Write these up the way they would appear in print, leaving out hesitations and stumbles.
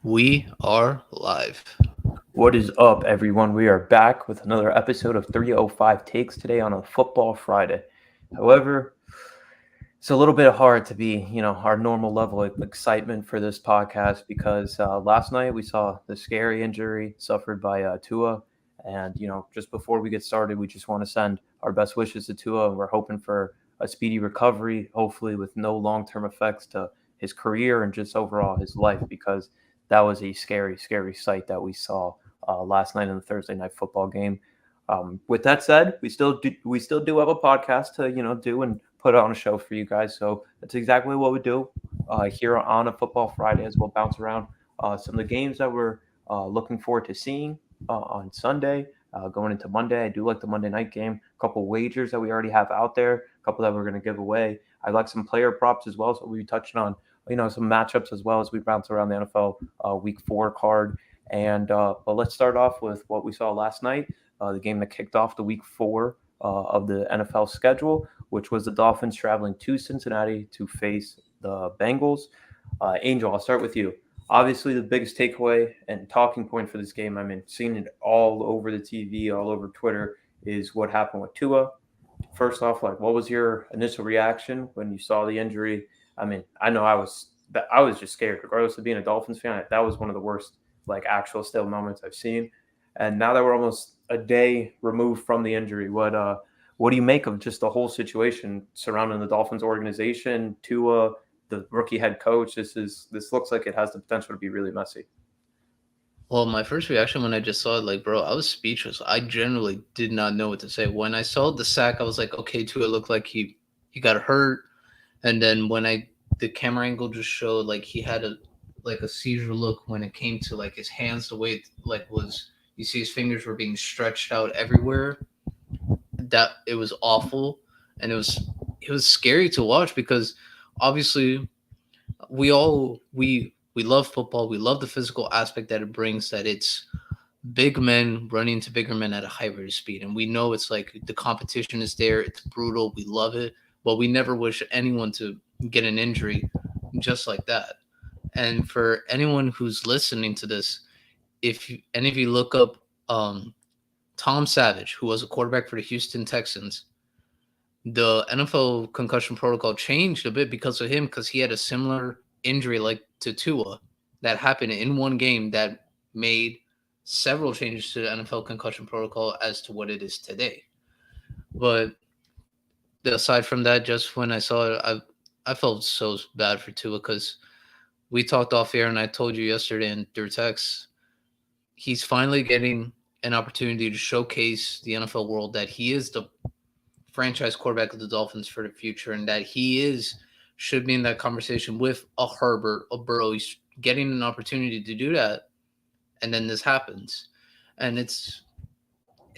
We are live. What is up, everyone? We are back with another episode of 305 Takes today on a Football Friday. However, it's a little bit hard to be, our normal level of excitement for this podcast because last night we saw the scary injury suffered by Tua. And, just before we get started, we just want to send our best wishes to Tua. We're hoping for a speedy recovery, hopefully with no long-term effects to his career and just overall his life, because that was a scary, scary sight that we saw last night in the Thursday night football game. With that said, we still do have a podcast to do and put on a show for you guys. So that's exactly what we do here on a Football Friday, as we'll bounce around some of the games that we're looking forward to seeing on Sunday. Going into Monday, I do like the Monday night game. A couple wagers that we already have out there, a couple that we're going to give away. I like some player props as well, so we'll be touching on some matchups as well as we bounce around the NFL Week 4 card. And but let's start off with what we saw last night, the game that kicked off the Week 4 of the NFL schedule, which was the Dolphins traveling to Cincinnati to face the Bengals. Angel, I'll start with you. Obviously, the biggest takeaway and talking point for this game, I mean, seeing it all over the TV, all over Twitter, is what happened with Tua. First off, like, what was your initial reaction when you saw the injury? I mean, I know I was just scared, regardless of being a Dolphins fan. That was one of the worst, like, actual still moments I've seen. And now that we're almost a day removed from the injury, what do you make of just the whole situation surrounding the Dolphins organization, Tua, the rookie head coach? This looks like it has the potential to be really messy. Well, my first reaction when I just saw it, like, bro, I was speechless. I generally did not know what to say. When I saw the sack, I was like, okay, Tua looked like he got hurt. And then when the camera angle just showed like he had a seizure look when it came to like his hands, the way it like was, you see his fingers were being stretched out everywhere. That it was awful, and it was scary to watch because obviously we love football. We love the physical aspect that it brings. That it's big men running into bigger men at a high rate of speed, and we know it's like the competition is there. It's brutal. We love it, but we never wish anyone to get an injury just like that. And for anyone who's listening to this, if any of you look up Tom Savage, who was a quarterback for the Houston Texans, the NFL concussion protocol changed a bit because of him, because he had a similar injury like to Tua that happened in one game that made several changes to the NFL concussion protocol as to what it is today. But aside from that, just when I saw it, I felt so bad for Tua because we talked off air and I told you yesterday in through text, he's finally getting an opportunity to showcase the NFL world that he is the franchise quarterback of the Dolphins for the future, and that he is should be in that conversation with a Herbert, a Burrow. He's getting an opportunity to do that, and then this happens, and it's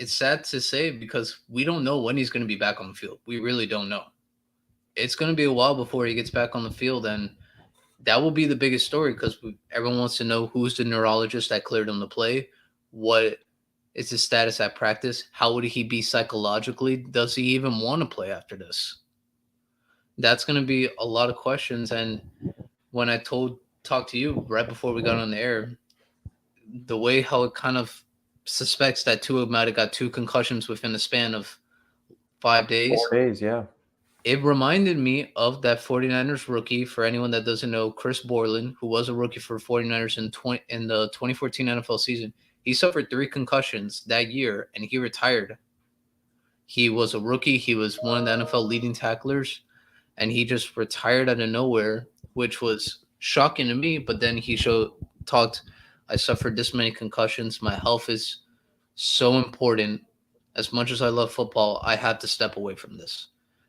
sad to say because we don't know when he's going to be back on the field. We really don't know. It's going to be a while before he gets back on the field, and that will be the biggest story because everyone wants to know who's the neurologist that cleared him to play, what is his status at practice, how would he be psychologically, does he even want to play after this? That's going to be a lot of questions. And when I talked to you right before we got on the air, the way how it kind of suspects that Tua might have got two concussions within the span of 5 days, 4 days, yeah. it reminded me of that 49ers rookie. For anyone that doesn't know, Chris Borland, who was a rookie for 49ers in the 2014 NFL season, he suffered three concussions that year and he retired. He was a rookie. He was one of the NFL leading tacklers, and he just retired out of nowhere, which was shocking to me. But then he talked, I suffered this many concussions. My health is so important. As much as I love football, I had to step away from this.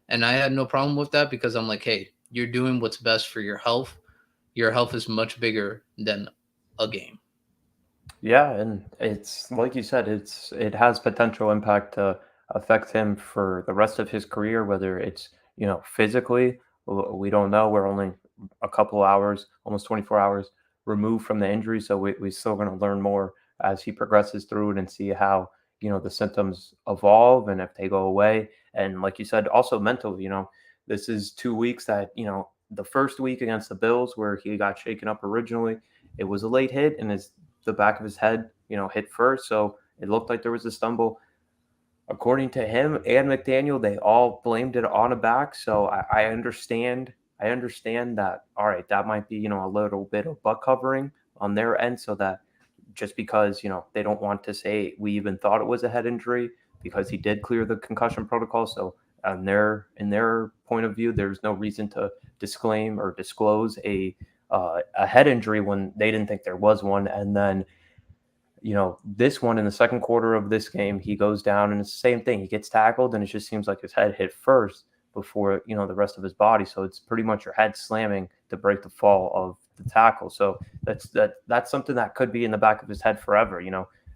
And I had no problem with that because I'm like, hey, you're doing what's best for your health. Your health is much bigger than a game. Yeah, and it's like you said, it has potential impact to affect him for the rest of his career, whether it's, physically, we don't know. We're only a couple hours, almost 24 hours removed from the injury, so we're still going to learn more as he progresses through it and see how, the symptoms evolve and if they go away. And like you said, also mentally, this is 2 weeks that, the first week against the Bills where he got shaken up originally, it was a late hit, and the back of his head, hit first, so it looked like there was a stumble. According to him and McDaniel, they all blamed it on a back. So I understand. I understand that. All right, that might be a little bit of butt covering on their end, so that just because they don't want to say we even thought it was a head injury because he did clear the concussion protocol. So in their point of view, there's no reason to disclaim or disclose a head injury when they didn't think there was one. And then this one in the second quarter of this game, he goes down and it's the same thing. He gets tackled and it just seems like his head hit first before, the rest of his body. So it's pretty much your head slamming to break the fall of the tackle. So that's something that could be in the back of his head forever.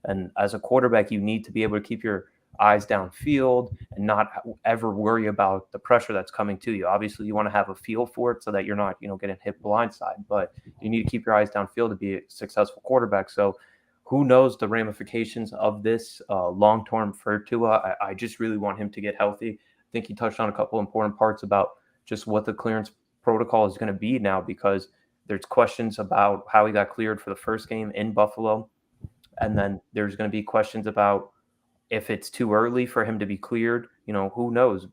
And as a quarterback, you need to be able to keep your eyes downfield and not ever worry about the pressure that's coming to you. Obviously, you want to have a feel for it so that you're not, getting hit blindside, but you need to keep your eyes downfield to be a successful quarterback. So who knows the ramifications of this long term for Tua? I just really want him to get healthy. I think he touched on a couple important parts about just what the clearance protocol is going to be now, because there's questions about how he got cleared for the first game in Buffalo. And then there's going to be questions about if it's too early for him to be cleared. Who knows?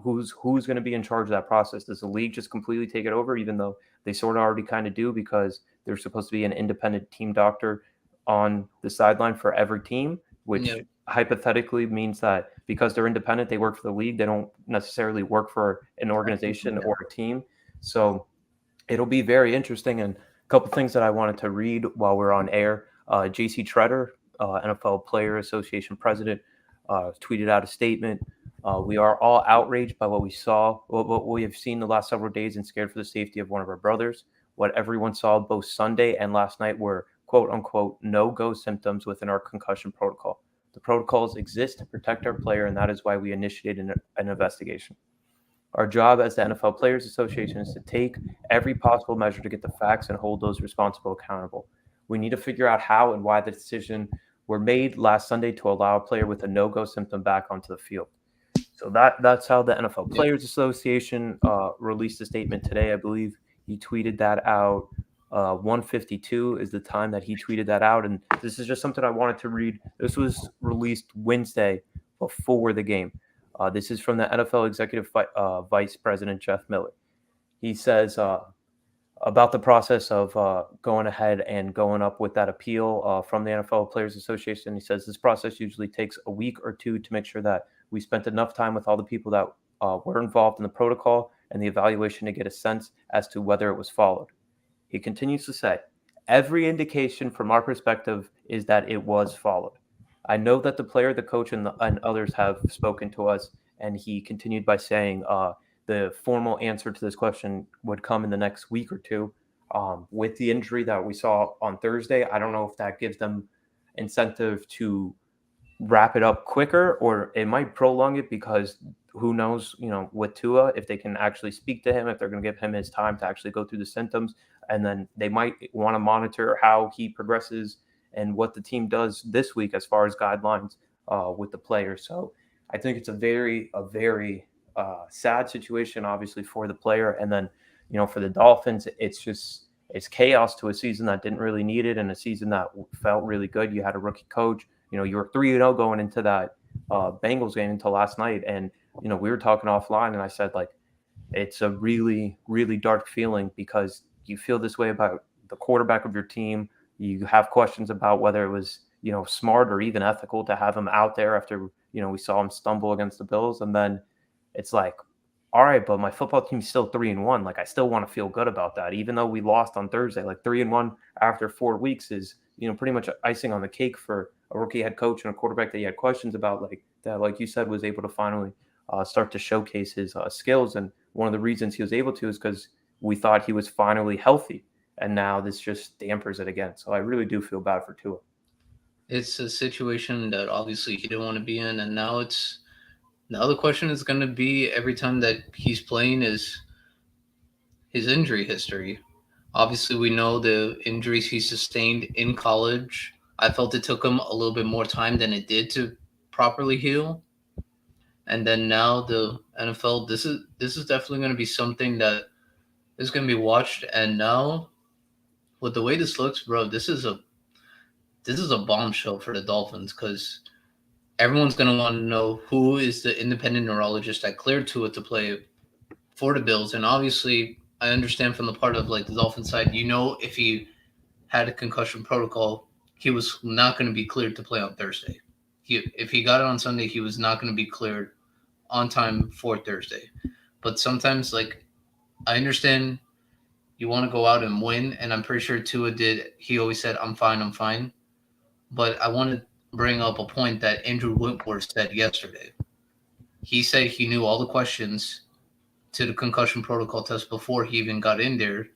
Who's going to be in charge of that process? Does the league just completely take it over, even though they sort of already kind of do, because there's supposed to be an independent team doctor on the sideline for every team, which Yeah. hypothetically means that because they're independent, they work for the league. They don't necessarily work for an organization Yeah. or a team. So it'll be very interesting. And a couple things that I wanted to read while we're on air. JC Treader, NFL Player Association president, tweeted out a statement. We are all outraged by what we saw, what we have seen the last several days, and scared for the safety of one of our brothers. What everyone saw both Sunday and last night were quote unquote no-go symptoms within our concussion protocol. The protocols exist to protect our player, and that is why we initiated an investigation. Our job as the NFL Players Association is to take every possible measure to get the facts and hold those responsible accountable. We need to figure out how and why the decision were made last Sunday to allow a player with a no-go symptom back onto the field. So that's how the NFL Yeah. Players Association released a statement today. I believe he tweeted that out. 1:52 is the time that he tweeted that out, and this is just something I wanted to read. This was released Wednesday before the game. This is from the NFL Executive Vice President Jeff Miller. He says about the process of going ahead and going up with that appeal from the NFL Players Association. He says this process usually takes a week or two to make sure that we spent enough time with all the people that were involved in the protocol and the evaluation to get a sense as to whether it was followed. He continues to say, every indication from our perspective is that it was followed. I know that the player, the coach, and others have spoken to us, and he continued by saying the formal answer to this question would come in the next week or two. With the injury that we saw on Thursday, I don't know if that gives them incentive to wrap it up quicker, or it might prolong it, because who knows, with Tua, if they can actually speak to him, if they're going to give him his time to actually go through the symptoms, and then they might want to monitor how he progresses and what the team does this week as far as guidelines with the players. So I think it's a very sad situation, obviously, for the player. And then, for the Dolphins, it's chaos to a season that didn't really need it, and a season that felt really good. You had a rookie coach. You were 3-0 going into that Bengals game until last night. And, we were talking offline, and I said, like, it's a really, really dark feeling, because you feel this way about the quarterback of your team. You have questions about whether it was, smart or even ethical to have him out there after, we saw him stumble against the Bills. And then it's like, all right, but my football team's still 3-1. Like, I still want to feel good about that, even though we lost on Thursday. Like, 3-1 after 4 weeks is, pretty much icing on the cake for a rookie head coach and a quarterback that you had questions about, like you said, was able to finally start to showcase his skills. And one of the reasons he was able to is because we thought he was finally healthy, and now this just dampers it again. So I really do feel bad for Tua. It's a situation that obviously he didn't want to be in, and now the question is going to be every time that he's playing is his injury history. Obviously, we know the injuries he sustained in college. I felt it took him a little bit more time than it did to properly heal. And then now the NFL, this is definitely going to be something that is going to be watched. And now with the way this looks, bro, this is a bombshell for the Dolphins because everyone's gonna want to know who is the independent neurologist that cleared Tua to play for the Bills. And obviously, I understand from the part of like the Dolphins side, if he had a concussion protocol, he was not going to be cleared to play on Thursday. If he got it on Sunday, he was not going to be cleared on time for Thursday. But sometimes, like, I understand you want to go out and win, and I'm pretty sure Tua did. He always said, "I'm fine, I'm fine." But I want to bring up a point that Andrew Whitworth said yesterday. He said he knew all the questions to the concussion protocol test before he even got in there.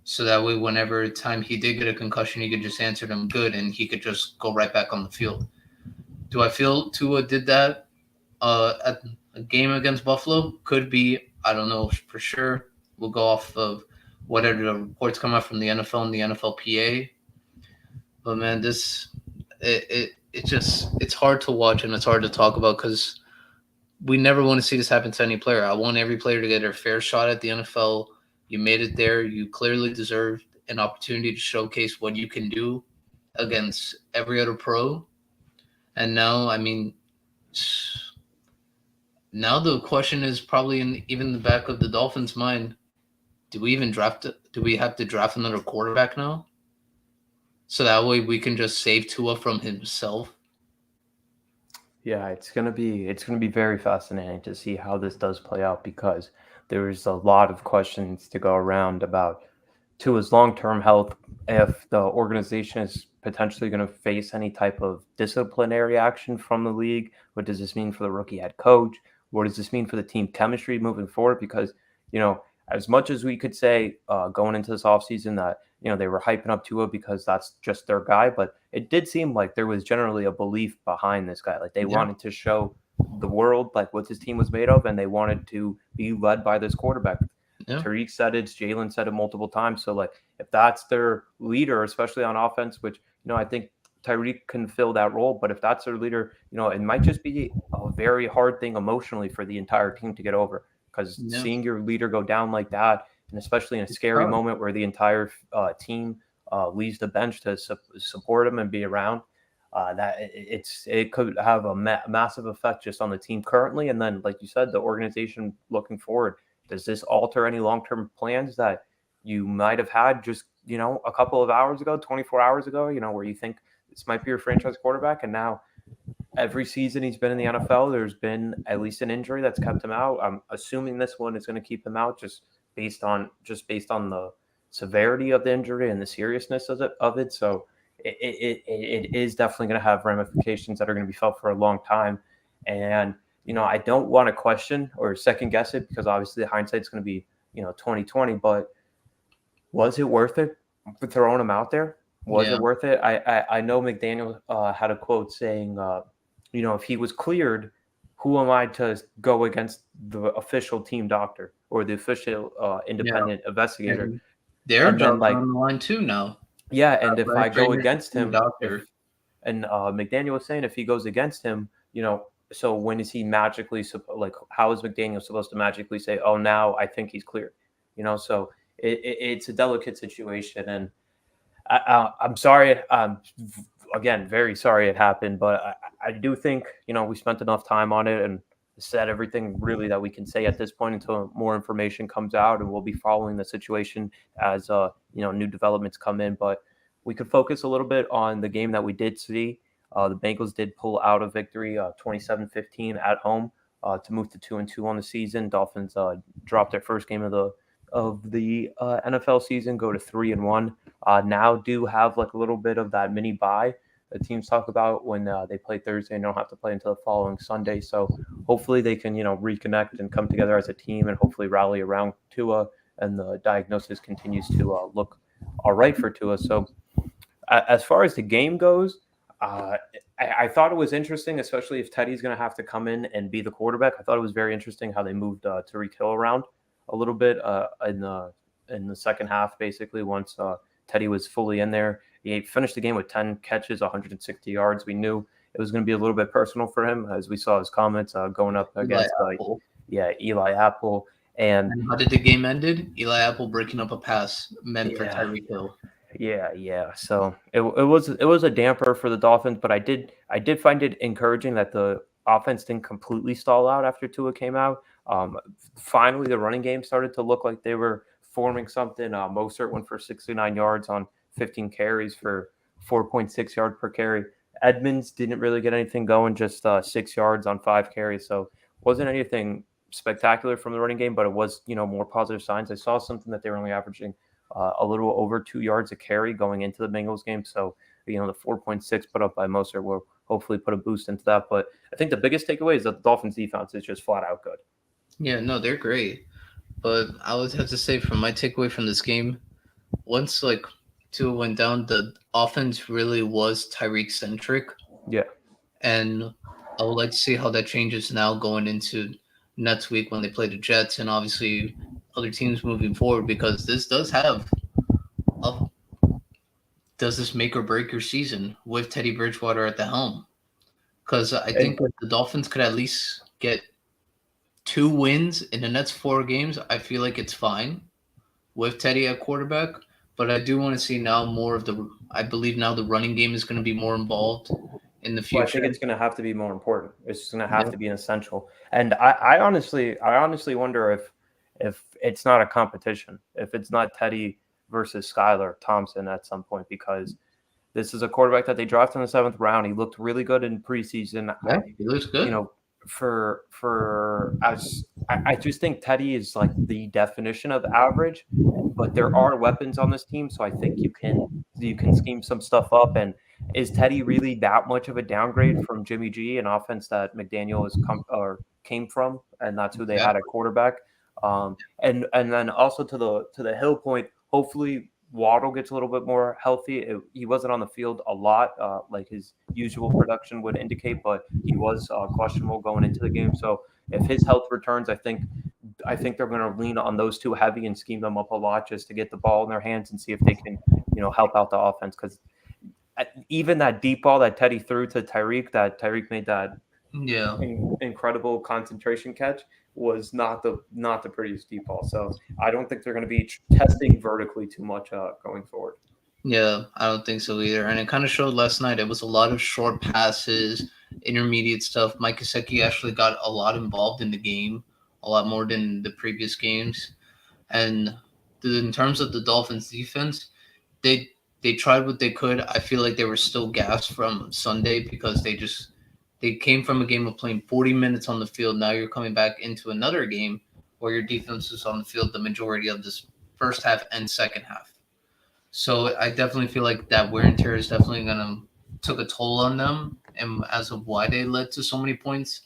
So that way, whenever time he did get a concussion, he could just answer them good and he could just go right back on the field. Do I feel Tua did that at a game against Buffalo? Could be. I don't know for sure. We'll go off of whatever the reports come out from the NFL and the NFLPA. But man, it's hard to watch and it's hard to talk about because we never want to see this happen to any player. I want every player to get their fair shot at the NFL. You made it there. You clearly deserve an opportunity to showcase what you can do against every other pro. And now, I mean, now the question is probably in even the back of the Dolphins' mind: Do we even draft? Do we have to draft another quarterback now? So that way we can just save Tua from himself. Yeah, it's gonna be very fascinating to see how this does play out because there's a lot of questions to go around about Tua's long-term health, if the organization is potentially going to face any type of disciplinary action from the league. What does this mean for the rookie head coach? What does this mean for the team chemistry moving forward? Because, as much as we could say going into this offseason that, they were hyping up Tua because that's just their guy, but it did seem like there was generally a belief behind this guy. Like they wanted to show the world like what this team was made of, and they wanted to be led by this quarterback. Yeah. Tariq said it, Jalen said it multiple times. So, like, if that's their leader, especially on offense, which, I think Tyreek can fill that role, but if that's their leader, it might just be a very hard thing emotionally for the entire team to get over because seeing your leader go down like that, and especially in a scary moment where the entire team leaves the bench to support him and be around, that it could have a massive effect just on the team currently. And then, like you said, the organization looking forward. Does this alter any long-term plans that you might have had just, a couple of hours ago, 24 hours ago, where you think this might be your franchise quarterback? And now every season he's been in the NFL, there's been at least an injury that's kept him out. I'm assuming this one is going to keep him out just based on the severity of the injury and the seriousness of it. So it is definitely going to have ramifications that are going to be felt for a long time. And I don't want to question or second guess it because obviously the hindsight's going to be, 2020, but was it worth it for throwing him out there? Was it worth it? I know McDaniel had a quote saying, if he was cleared, who am I to go against the official team doctor or the official independent investigator? And their job's on the line too now. Yeah, and if I go against him, and McDaniel was saying if he goes against him, so when is he magically how is McDaniel supposed to magically say, oh, now I think he's cleared? So it's a delicate situation, and I'm sorry. Again, very sorry it happened, but I do think we spent enough time on it and said everything really that we can say at this point until more information comes out, and we'll be following the situation as new developments come in. But we could focus a little bit on the game that we did see. The Bengals did pull out a victory, 27-15 at home to move to 2-2 on the season. Dolphins dropped their first game of the NFL season, go to 3-1. Now do have like a little bit of that mini bye that teams talk about when they play Thursday and don't have to play until the following Sunday. So hopefully they can reconnect and come together as a team and hopefully rally around Tua, and the diagnosis continues to look all right for Tua. So as far as the game goes, I thought it was interesting, especially if Teddy's going to have to come in and be the quarterback. I thought it was very interesting how they moved Tyreek Hill around a little bit in the second half, basically, once Teddy was fully in there. He finished the game with 10 catches, 160 yards. We knew it was going to be a little bit personal for him, as we saw his comments going up against Eli Apple. And how did the game ended? Eli Apple breaking up a pass meant for Tyreek Hill. Yeah. So it was a damper for the Dolphins, but I did find it encouraging that the offense didn't completely stall out after Tua came out. Finally, the running game started to look like they were forming something. Mostert went for 69 yards on 15 carries for 4.6 yards per carry. Edmonds didn't really get anything going, just 6 yards on 5 carries. So wasn't anything spectacular from the running game, but it was more positive signs. I saw something that they were only averaging a little over 2 yards a carry going into the Bengals game. So, the 4.6 put up by Moser will hopefully put a boost into that. But I think the biggest takeaway is that the Dolphins defense is just flat out good. Yeah, no, they're great. But I would have to say, from my takeaway from this game, once like Tua went down, the offense really was Tyreek centric, Yeah. and I would like to see how that changes now going into next week when they play the Jets and obviously other teams moving forward, because this a, does this make or break your season with Teddy Bridgewater at the helm? Because I And think if the Dolphins could at least get 2 wins in the next 4 games, I feel like it's fine with Teddy at quarterback. But I do want to see now more of the. I believe now the running game is going to be more involved in the well, I future. think it's going to have to be more important. It's just going to have Yeah, to be an essential. And I honestly wonder if it's not a competition, if it's not Teddy versus Skylar Thompson at some point, because this is a quarterback that they drafted in the seventh round. He looked really good in preseason. yeah, he looks you good. know, for as I just think Teddy is like the definition of average, but there are weapons on this team, so I think you can scheme some stuff up. And is Teddy really that much of a downgrade from Jimmy G, an offense that McDaniel has come or came from, and that's who they had at Exactly. quarterback? And then also to the Hill point, hopefully Waddle gets a little bit more healthy. He wasn't on the field a lot, like his usual production would indicate, but he was questionable going into the game. So if his health returns, I think they're going to lean on those two heavy and scheme them up a lot just to get the ball in their hands and see if they can, help out the offense. Because even that deep ball that Teddy threw to Tyreek, that Tyreek made that Yeah, incredible concentration catch, was not the prettiest deep ball. So I don't think they're going to be testing vertically too much going forward. yeah, I don't think so either. And it kind of showed last night. It was a lot of short passes, intermediate stuff. Mike Gesicki actually got a lot involved in the game, a lot more than the previous games. And in terms of the Dolphins' defense, they they tried what they could. I feel like they were still gassed from Sunday because they came from a game of playing 40 minutes on the field. Now you're coming back into another game where your defense is on the field the majority of this first half and second half. So I definitely feel like that wear and tear is definitely gonna took a toll on them, and as of why they led to so many points.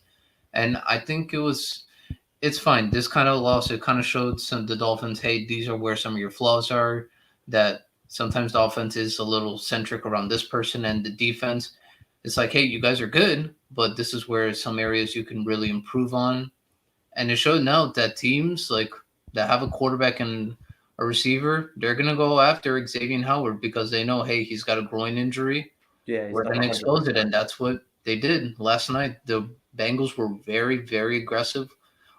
And I think it's fine. This kind of loss, it kind of showed some the Dolphins, hey, these are where some of your flaws are. That sometimes the offense is a little centric around this person, and the defense, it's like, hey, you guys are good, but this is where some areas you can really improve on. And it showed now that teams like that have a quarterback and a receiver, they're gonna go after Xavier Howard because they know, hey, he's got a groin injury. Yeah, he's We're not gonna expose it, 100%. and that's what they did last night. The Bengals were very, very aggressive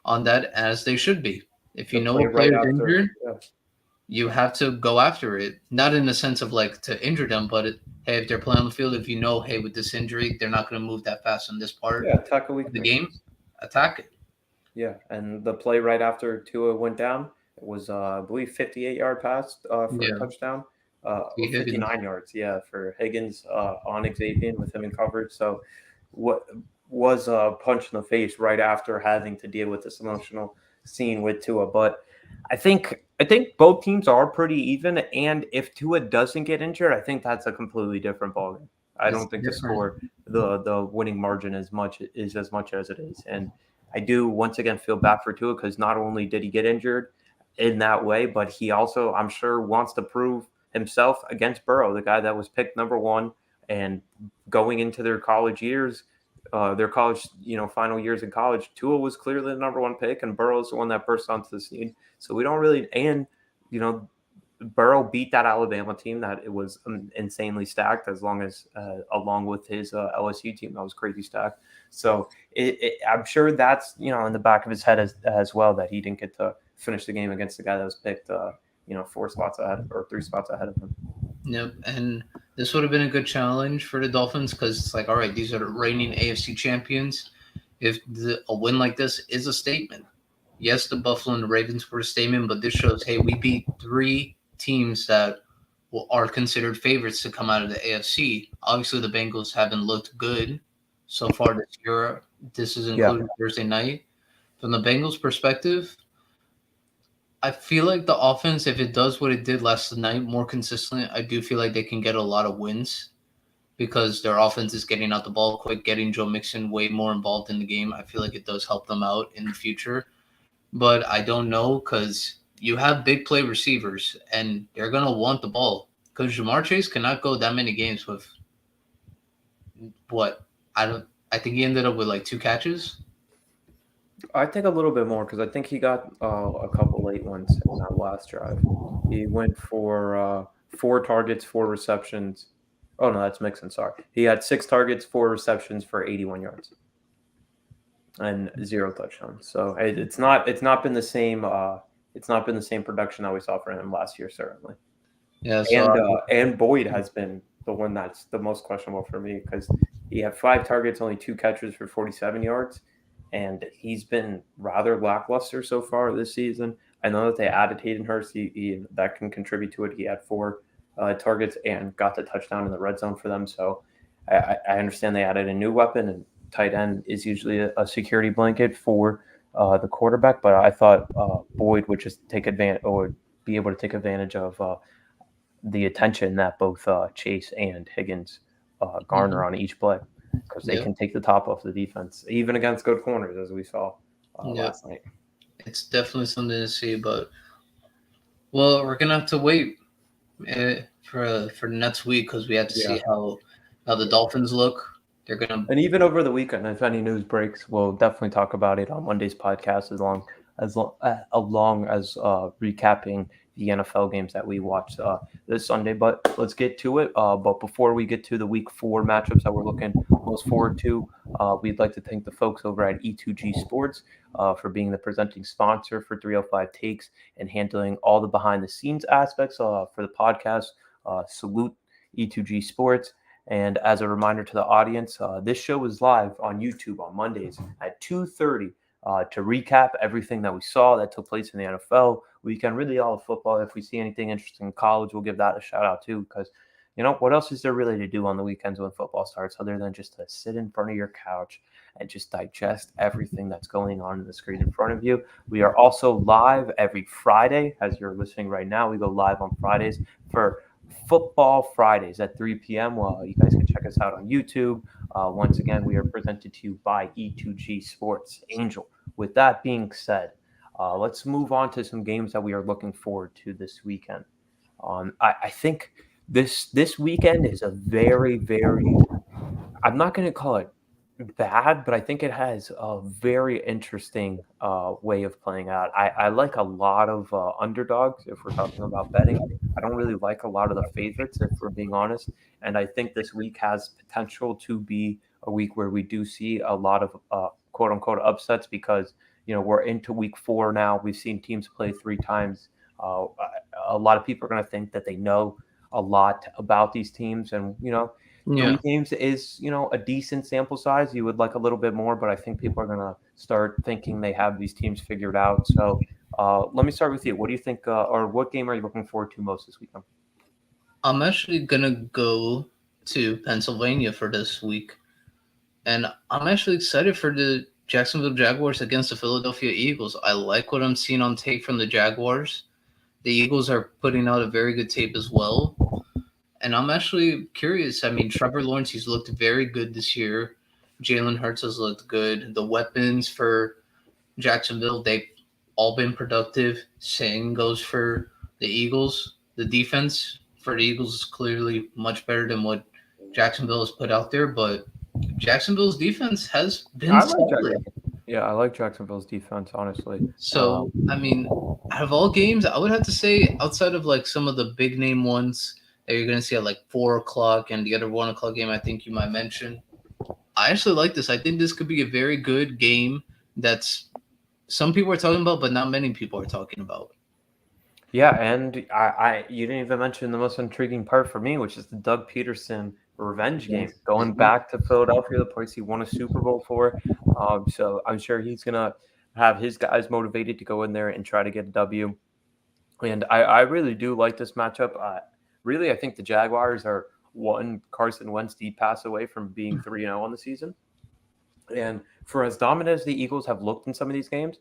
on that, as they should be. If you The know play a right player's after, injured, yeah, you have to go after it. Not in the sense of like to injure them, but hey, if they're playing on the field, if you know, hey, with this injury, they're not going to move that fast in this part yeah, attack a of the weakness. game, attack it. Yeah, and the play right after Tua went down, it was I believe 58-yard pass for a Yeah, touchdown, T. or Higgins. 59 yards, yeah, for Higgins on Xavier with him in coverage. So what was a punch in the face right after having to deal with this emotional scene with Tua. But I think both teams are pretty even, and if Tua doesn't get injured, I think that's a completely different ballgame. I It's don't think the different. score, the winning margin is as much as it is. And I do once again feel bad for Tua because not only did he get injured in that way, but he also, I'm sure, wants to prove himself against Burrow, the guy that was picked number one and going into their college years, their college, final years in college. Tua was clearly the number one pick, and Burrow is the one that burst onto the scene. So we don't really, and you know, Burrow beat that Alabama team that it was insanely stacked, as long as along with his LSU team that was crazy stacked. So I'm sure that's in the back of his head as well, that he didn't get to finish the game against the guy that was picked 4 spots ahead or 3 spots ahead of him. Yep, and this would have been a good challenge for the Dolphins because it's like, all right, these are the reigning AFC champions. If a win like this is a statement, yes, the Buffalo and the Ravens were a statement, but this shows, hey, we beat three teams that are considered favorites to come out of the AFC. Obviously, the Bengals haven't looked good so far this year. This is Yeah. including Thursday night. From the Bengals' perspective, I feel like the offense, if it does what it did last night more consistently, I do feel like they can get a lot of wins because their offense is getting out the ball quick, getting Joe Mixon way more involved in the game. I feel like it does help them out in the future. But I don't know because you have big play receivers and they're going to want the ball because Jamar Chase cannot go that many games with what? I don't. I think he ended up with like 2 catches. I think a little bit more because I think he got a couple late ones in that last drive. He went for 4 targets, 4 receptions. Oh no, that's Mixon. Sorry, he had 6 targets, 4 receptions for 81 yards and 0 touchdowns. So it's not been the same. It's not been the same production that we saw for him last year, certainly. Yeah, so And Boyd has been the one that's the most questionable for me because he had 5 targets, only 2 catches for 47 yards, and he's been rather lackluster so far this season. I know that they added Hayden Hurst, that can contribute to it. He had 4 targets and got the touchdown in the red zone for them. So I understand they added a new weapon, and tight end is usually a security blanket for the quarterback. But I thought Boyd would just take advantage or would be able to take advantage of the attention that both Chase and Higgins garner mhm. on each play because they Yep, can take the top off the defense, even against good corners, as we saw yep. last night. It's definitely something to see, but well, we're gonna have to wait for next week because we have to Yeah. see how the Dolphins look. They're gonna. And even over the weekend, if any news breaks, we'll definitely talk about it on Monday's podcast, as long as recapping the NFL games that we watched this Sunday. But let's get to it. But before we get to the Week 4 matchups that we're looking most forward to, we'd like to thank the folks over at E2G Sports for being the presenting sponsor for 305 Takes and handling all the behind the scenes aspects for the podcast. Salute E2G Sports. And as a reminder to the audience, this show is live on YouTube on Mondays at 2:30 to recap everything that we saw that took place in the NFL weekend, really all of football. If we see anything interesting in college, we'll give that a shout out too, because what else is there really to do on the weekends when football starts other than just to sit in front of your couch and just digest everything that's going on in the screen in front of you. We are also live every Friday. As you're listening right now, we go live on Fridays for Football Fridays at 3 p.m. Well, you guys can check us out on YouTube. Once again, we are presented to you by E2G Sports Angel. With that being said, let's move on to some games that we are looking forward to this weekend. I think this weekend is a very, very, I'm not going to call it bad, but I think it has a very interesting way of playing out. I like a lot of underdogs if we're talking about betting. I don't really like a lot of the favorites if we're being honest. And I think this week has potential to be a week where we do see a lot of quote unquote upsets because we're into Week 4 now. We've seen teams play 3 times. A lot of people are going to think that they know a lot about these teams, and Yeah. 3 games is, a decent sample size. You would like a little bit more, but I think people are going to start thinking they have these teams figured out. So let me start with you. What do you think, or what game are you looking forward to most this weekend? I'm actually gonna go to Pennsylvania for this week, and I'm actually excited for the Jacksonville Jaguars against the Philadelphia Eagles. I like what I'm seeing on tape from the Jaguars. The Eagles are putting out a very good tape as well, and I'm actually curious. I mean, Trevor Lawrence, he's looked very good this year. Jalen Hurts has looked good. The weapons for Jacksonville, they've all been productive. Same goes for the Eagles. The defense for the Eagles is clearly much better than what Jacksonville has put out there, but Jacksonville's defense has been I like Jack. solid. Yeah, I like Jacksonville's defense, honestly. So, I mean, out of all games, I would have to say, outside of like some of the big name ones that you're going to see at like 4 o'clock and the other 1 o'clock game, I think you might mention, I actually like this. I think this could be a very good game that's some people are talking about, but not many people are talking about. Yeah, and you didn't even mention the most intriguing part for me, which is the Doug Peterson revenge game, going Mhm. back to Philadelphia, the place he won a Super Bowl for. So I'm sure he's gonna have his guys motivated to go in there and try to get a W. And I really do like this matchup. Really, I think the Jaguars are one Carson Wentz deep pass away from being 3-0 on the season. And for as dominant as the Eagles have looked in some of these games,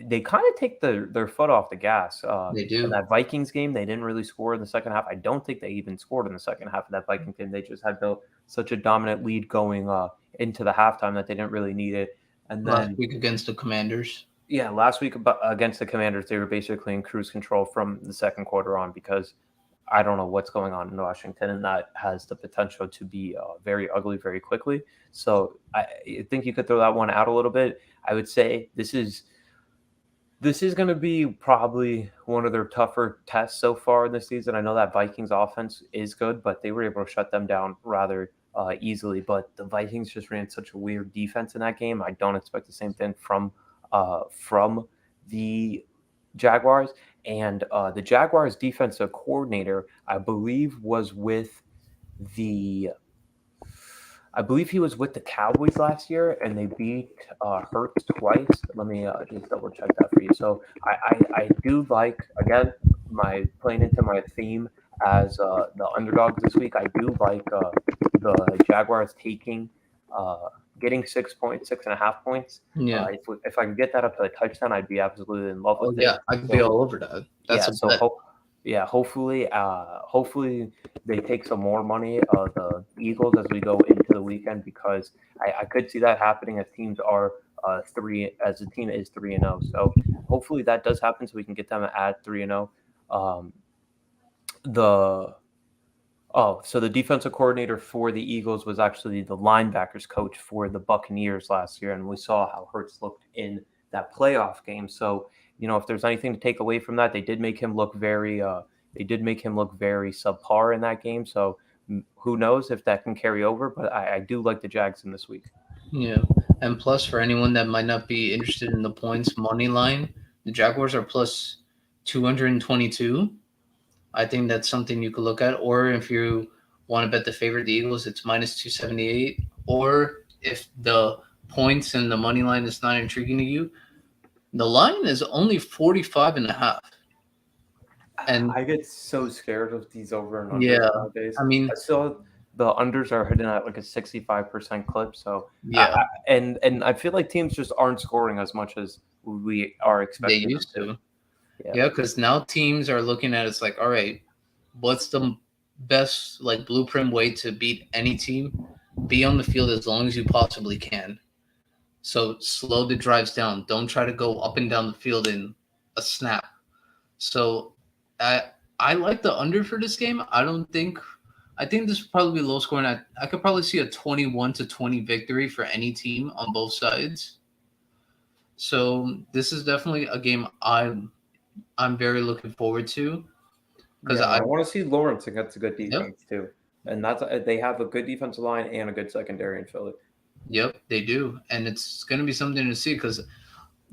they kind of take their foot off the gas. They In do. that Vikings game, they didn't really score in the second half. I don't think they even scored in the second half of that Vikings game. They just had such a dominant lead going into the halftime that they didn't really need it. And Last then, week against the Commanders. yeah, last week against the Commanders, they were basically in cruise control from the second quarter on because I don't know what's going on in Washington, and that has the potential to be very ugly very quickly. So I think you could throw that one out a little bit. I would say this is going to be probably one of their tougher tests so far in the season. I know that Vikings offense is good, but they were able to shut them down rather easily. But the Vikings just ran such a weird defense in that game. I don't expect the same thing from the Jaguars. And the Jaguars defensive coordinator, the I believe he was with the Cowboys last year, and they beat Hurts twice. Let me just double check that for you. So I do like, again, my playing into my theme as the underdogs this week. I do like the Jaguars uh, getting 6 points, 6.5 points. Yeah. If I could get that up to a touchdown, I'd be absolutely in love Oh with yeah, it. I could be So all over that. That's yeah, a so bet. hopefully they take some more money, the Eagles, as we go into the weekend, because I could see that happening as teams are as the team is 3-0. So hopefully that does happen, so we can get them at 3-0. Um, the so the defensive coordinator for the Eagles was actually the linebackers coach for the Buccaneers last year, and we saw how Hurts looked in that playoff game. So, if there's anything to take away from that, they did make him look very subpar in that game. So, who knows if that can carry over? But I do like the Jags in this week. Yeah. And plus, for anyone that might not be interested in the points money line, the Jaguars are plus 222. I think that's something you could look at. Or if you want to bet the favorite, the Eagles, it's minus 278. Or if the points and the money line is not intriguing to you, the line is only 45 and a half. And I get so scared of these over and unders yeah, nowadays. I I mean, saw the unders are hitting at like a 65% clip. So, yeah, and I feel like teams just aren't scoring as much as we are they expecting them used to. to. Yeah. Yeah, because now teams are looking at it's like, all right, what's the best like blueprint way to beat any team? Be on the field as long as you possibly can. So slow the drives down. Don't try to go up and down the field in a snap. So I I like the under for this game. I think this will probably be low scoring. I could probably see a 21-20 victory for any team on both sides. So this is definitely a game I'm very looking forward to because Yeah, I I want to see Lawrence against a good yep defense too. And that's they have a good defensive line and a good secondary in Philly. yep they do, and it's going to be something to see because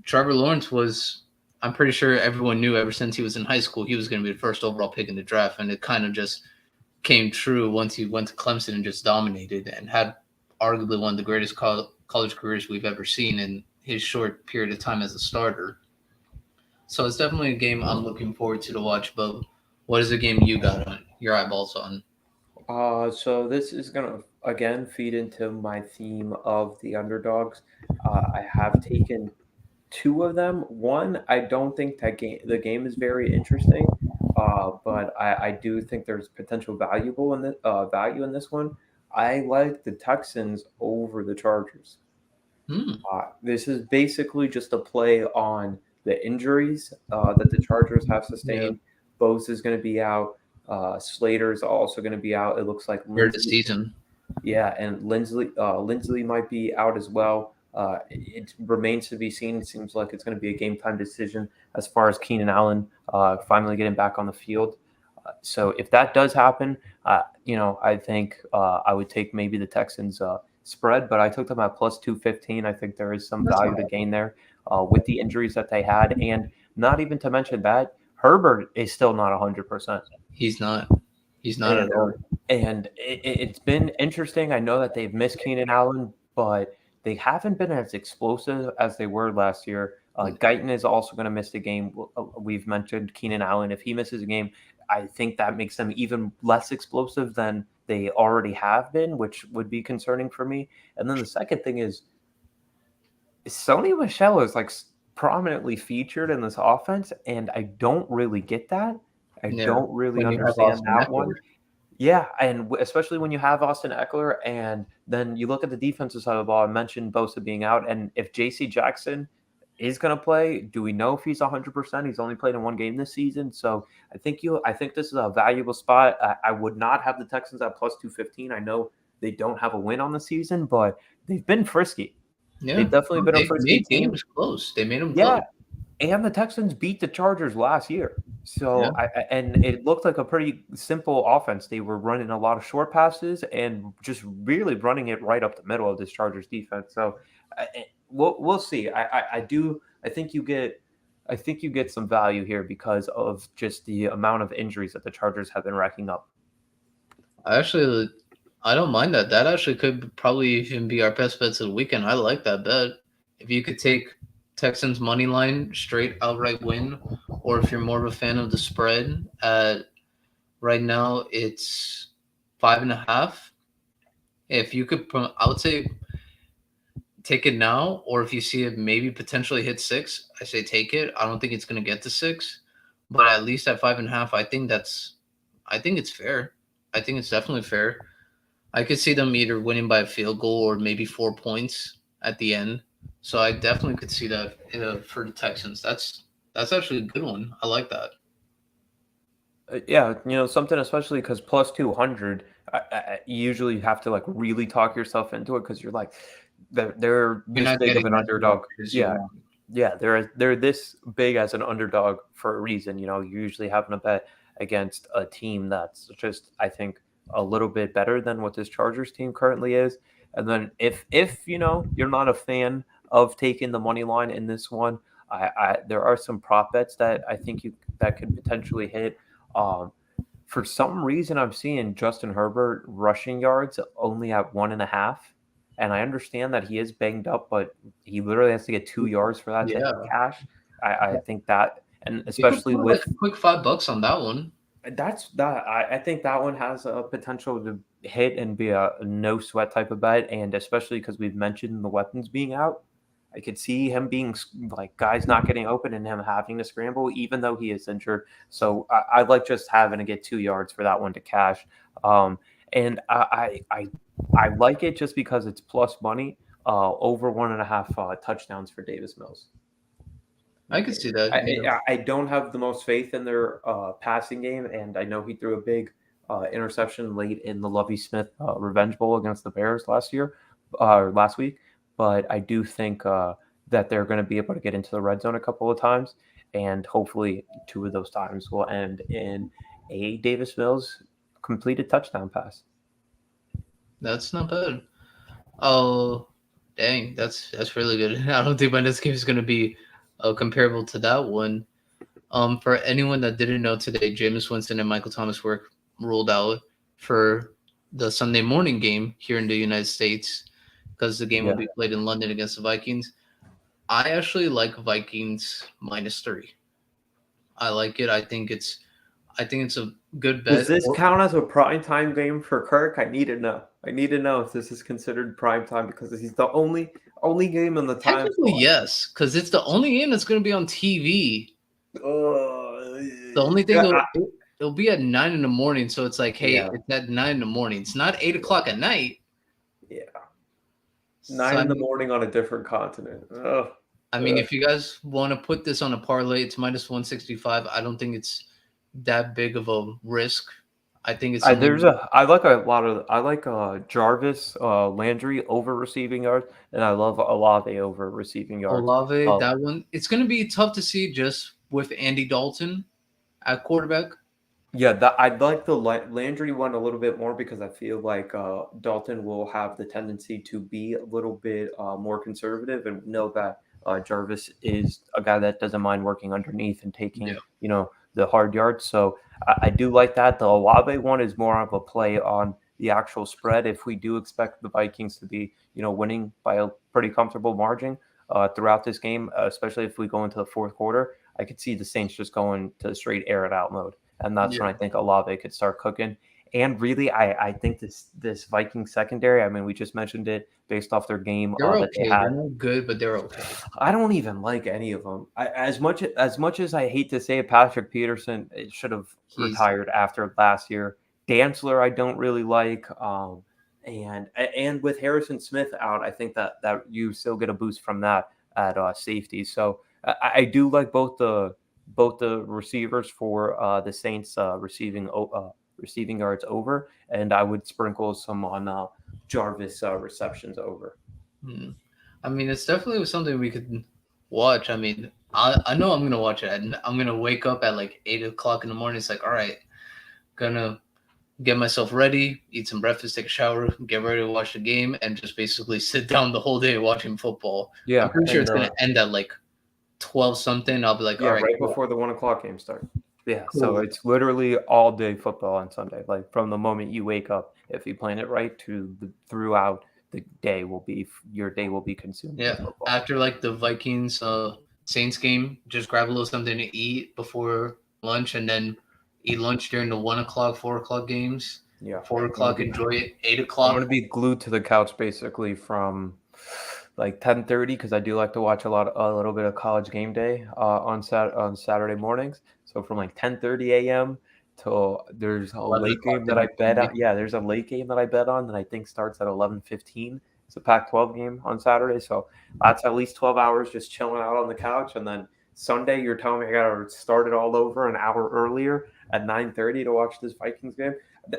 Trevor Lawrence was. I'm pretty sure everyone knew ever since he was in high school he was going to be the first overall pick in the draft, and it kind of just came true once he went to Clemson and just dominated and had arguably one of the greatest college careers we've ever seen in his short period of time as a starter. So it's definitely a game I'm looking forward to watch. But what is a game you got on your eyeballs on? So this is gonna again feed into my theme of the underdogs. I have taken two of them. One, I don't think the game is very interesting, but I do think there's potential value in this one. I like the Texans over the Chargers. Hmm. This is basically just a play on the injuries that the Chargers have Yeah, sustained. Bose is going to be out. Slater's also going to be out. It looks like for the Lindsey, season. yeah, and Lindsley might be out as well. It remains to be seen. It seems like it's going to be a game time decision as far as Keenan Allen finally getting back on the field. So if that does happen, I think I would take maybe the Texans spread, but I took them at plus 215. I think there is some That's value not to bad. gain there with the injuries that they had, and not even to mention that Herbert is still not 100%. He's not. He's not at And all. it's been interesting. I know that they've missed Keenan Allen, but they haven't been as explosive as they were last year. Guyton is also going to miss the game. We've mentioned Keenan Allen. If he misses a game, I think that makes them even less explosive than they already have been, which would be concerning for me. And then the second thing is Sony Michel is like prominently featured in this offense, and I don't really get that. I Yeah. don't really When you have understand Austin that Eckler. one. Yeah, and especially when you have Austin Eckler, and then you look at the defensive side of the ball. I mentioned Bosa being out, and if J.C. Jackson is going to play, do we know if he's 100%? He's only played in one game this season, so I think this is a valuable spot. I would not have the Texans at plus 215. I know they don't have a win on the season, but they've been frisky. Yeah. They've definitely been a They frisky made team. games close. They made them Yeah, close. and the Texans beat the Chargers last year. Yeah. So and it looked like a pretty simple offense. They were running a lot of short passes and just really running it right up the middle of this Chargers defense. So we'll see. I think you get some value here because of just the amount of injuries that the Chargers have been racking up. I don't mind that. That actually could probably even be our best bets of the weekend. I like that bet. If you could take Texans money line straight outright win, or if you're more of a fan of the spread, right now it's 5.5. If you could, I would say take it now, or if you see it maybe potentially hit 6, I say take it. I don't think it's going to get to 6, but at least at 5.5, I think it's fair. I think it's definitely fair. I could see them either winning by a field goal or maybe 4 points at the end. So I definitely could see that for the Texans. That's actually a good one. I like that. Yeah, something especially because plus 200, you usually have to like really talk yourself into it because you're like, they're You're this not big of getting an as much underdog. as you Yeah, want. yeah, they're this big as an underdog for a reason. You're usually having a bet against a team that's just, I think, a little bit better than what this Chargers team currently is. And then if you're not a fan of taking the money line in this one, there are some prop bets that I think that could potentially hit. Um, for some reason, I'm seeing Justin Herbert rushing yards only at 1.5. And I understand that he is banged up, but he literally has to get 2 yards for that to Yeah. cash. I think that, and You could especially put like with a quick $5 on that one. I think that one has a potential to hit and be a no sweat type of bet, and especially because we've mentioned the weapons being out. I could see him being like guys not getting open and him having to scramble, even though he is injured. So I like just having to get 2 yards for that one to cash. And I like it just because it's plus money over 1.5 touchdowns for Davis Mills. I could see that. Yeah. I don't have the most faith in their passing game, and I know he threw a big interception late in the Lovie Smith Revenge Bowl against the Bears last week. But I do think that they're going to be able to get into the red zone a couple of times, and hopefully 2 of those times will end in a Davis Mills completed touchdown pass. That's not bad. Oh, dang, that's really good. I don't think my next game is going to be comparable to that one. For anyone that didn't know today, Jameis Winston and Michael Thomas were ruled out for the Sunday morning game here in the United States because the game will be played in London against the Vikings. I actually like Vikings -3. I like it. I think it's a good bet. Does this count as a prime time game for Kirk? I need to know. I need to know if this is considered prime time because he's the only game in the time Technically, slot. yes, because it's the only game that's going to be on TV. The only thing it'll be at 9 in the morning, so it's like, hey, it's at 9 in the morning. It's not 8 o'clock at night. Yeah, 9 in the morning on a different continent. I mean, if you guys want to put this on a parlay, it's -165. I don't think it's that big of a risk. I think it's I like Jarvis Landry over receiving yards, and I love Olave over receiving yards. Olave, that one. It's going to be tough to see just with Andy Dalton at quarterback. Yeah, I'd like the Landry one a little bit more because I feel like Dalton will have the tendency to be a little bit more conservative and know that Jarvis is a guy that doesn't mind working underneath and taking the hard yards. So I do like that. The Olave one is more of a play on the actual spread. If we do expect the Vikings to be, winning by a pretty comfortable margin throughout this game, especially if we go into the fourth quarter, I could see the Saints just going to straight air it out mode. And that's Yeah, when I think Olave could start cooking. And really, I think this Viking secondary. I mean, we just mentioned it based off their game they're that they okay. had. They're not good, but they're okay. I don't even like any of them. As much as I hate to say it, Patrick Peterson it should have He's retired after last year. Dantzler, I don't really like. And with Harrison Smith out, I think that you still get a boost from that at safety. So I do like both the receivers for the Saints receiving yards over, and I would sprinkle some on Jarvis receptions over. Hmm. I mean, it's definitely something we could watch. I mean, I know I'm gonna watch it. I'm gonna wake up at like 8 o'clock in the morning. It's like, all right, gonna get myself ready, eat some breakfast, take a shower, get ready to watch the game, and just basically sit down the whole day watching football. I'm Yeah, pretty sure and it's gonna end at like 12 something. I'll be like, all yeah, right, right cool, before the 1 o'clock game starts. Yeah, so cool. it's literally all day football on Sunday. Like from the moment you wake up, if you plan it right, throughout the day will be your day will be consumed Yeah, with football. after like the Vikings Saints game, just grab a little something to eat before lunch, and then eat lunch during the 1 o'clock, 4 o'clock games. Yeah, 4 o'clock, enjoy it. Eight I'm gonna o'clock, be glued to the couch basically from like 10:30 because I do like to watch a little bit of College Game Day on Saturday mornings. So from like 10:30 a.m. till there's a 11 late o'clock game the that I next bet on. day. Yeah, there's a late game that I bet on that I think starts at 11:15. It's a Pac-12 game on Saturday, so that's at least 12 hours just chilling out on the couch. And then Sunday, you're telling me I gotta start it all over an hour earlier at 9:30 to watch this Vikings game.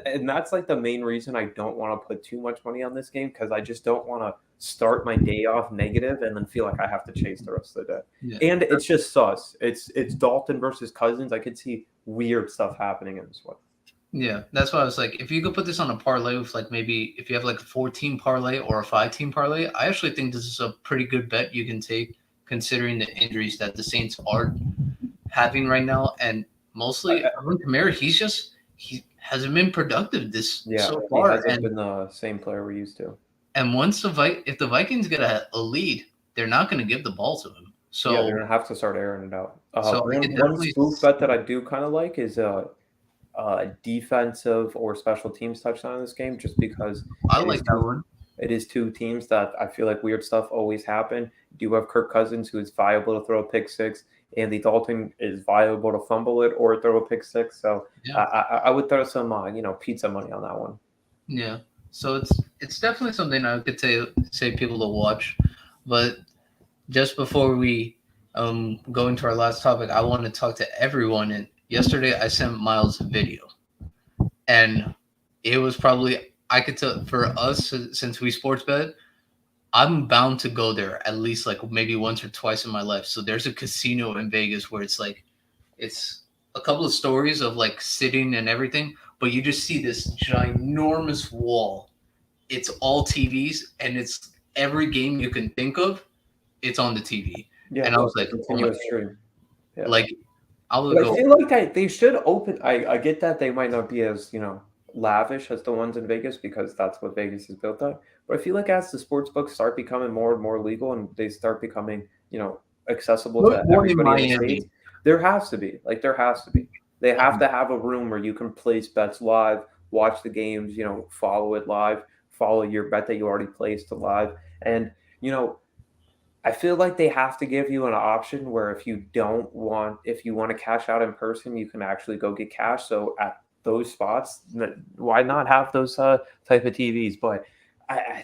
And that's like the main reason I don't want to put too much money on this game because I just don't want to start my day off negative and then feel like I have to chase the rest of the Yeah. day. And it's just sus. It's Dalton versus Cousins. I could see weird stuff happening in this one. Yeah, that's why I was like, if you could put this on a parlay with like maybe if you have like a 14 parlay or a 5 team parlay, I actually think this is a pretty good bet you can take considering the injuries that the Saints are having right now. And mostly, Alvin Kamara, he hasn't been productive this Yeah, so he far. hasn't been the same player we're used to. And once if the Vikings get a lead, they're not going to give the ball to him. Yeah, they're So gonna have to start airing it out. I could One definitely spoof bet that I do kind of like is defensive or special teams touchdown in this game, just because I it is like that two one. it is two teams that I feel like weird stuff always happen. You do have Kirk Cousins, who is viable to throw a pick six, and the Dalton is viable to fumble it or throw a pick six. So Yeah, I would throw some pizza money on that one. yeah. So it's definitely something I could say people to watch. But just before we go into our last topic, I want to talk to everyone. And yesterday I sent Myles a video, and it was probably I could tell for us since we sports bet, I'm bound to go there at least like maybe once or twice in my life. So there's a casino in Vegas where it's like it's a couple of stories of like sitting and everything, but you just see this ginormous wall. It's all TVs and it's every game you can think of, it's on the TV. Yeah, And I was a like, oh my, continuous stream. Yeah. like I would But I go, feel like they should open. I get that they might not be as lavish as the ones in Vegas because that's what Vegas is built on. But I feel like as the sports books start becoming more and more legal and they start becoming accessible look to more in everybody in the Miami. states, there has to be they have to have a room where you can place bets live, watch the games, follow it live, follow your bet that you already placed live, and you know I feel like they have to give you an option where if you want to cash out in person, you can actually go get cash. So at those spots, why not have those type of TVs? But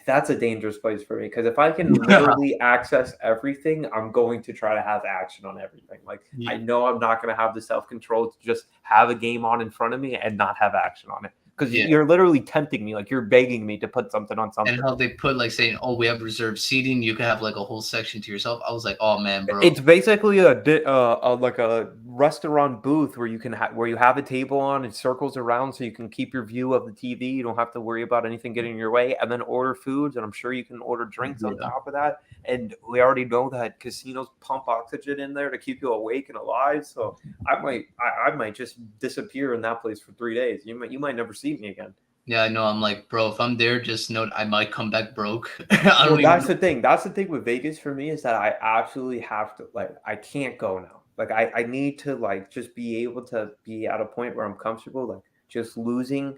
that's a dangerous place for me because if I can literally access everything, I'm going to try to have action on everything. Like Yeah. I know I'm not going to have the self control to just have a game on in front of me and not have action on it because Yeah. you're literally tempting me, like you're begging me to put something on something. And how they put like saying, "Oh, we have reserved seating. You can have like a whole section to yourself." I was like, "Oh man, bro." It's basically like a restaurant booth where you can where you have a table on and circles around so you can keep your view of the TV. You don't have to worry about anything getting in your way, and then order foods. And I'm sure you can order drinks on Yeah. top of that. And we already know that casinos pump oxygen in there to keep you awake and alive. So I might just disappear in that place for 3 days. You might never see me again. Yeah, I know. I'm like, bro, if I'm there, just note I might come back broke. I Well, don't even. that's the thing. That's the thing with Vegas for me is that I absolutely have to I can't go now. Like I need to just be able to be at a point where I'm comfortable, just losing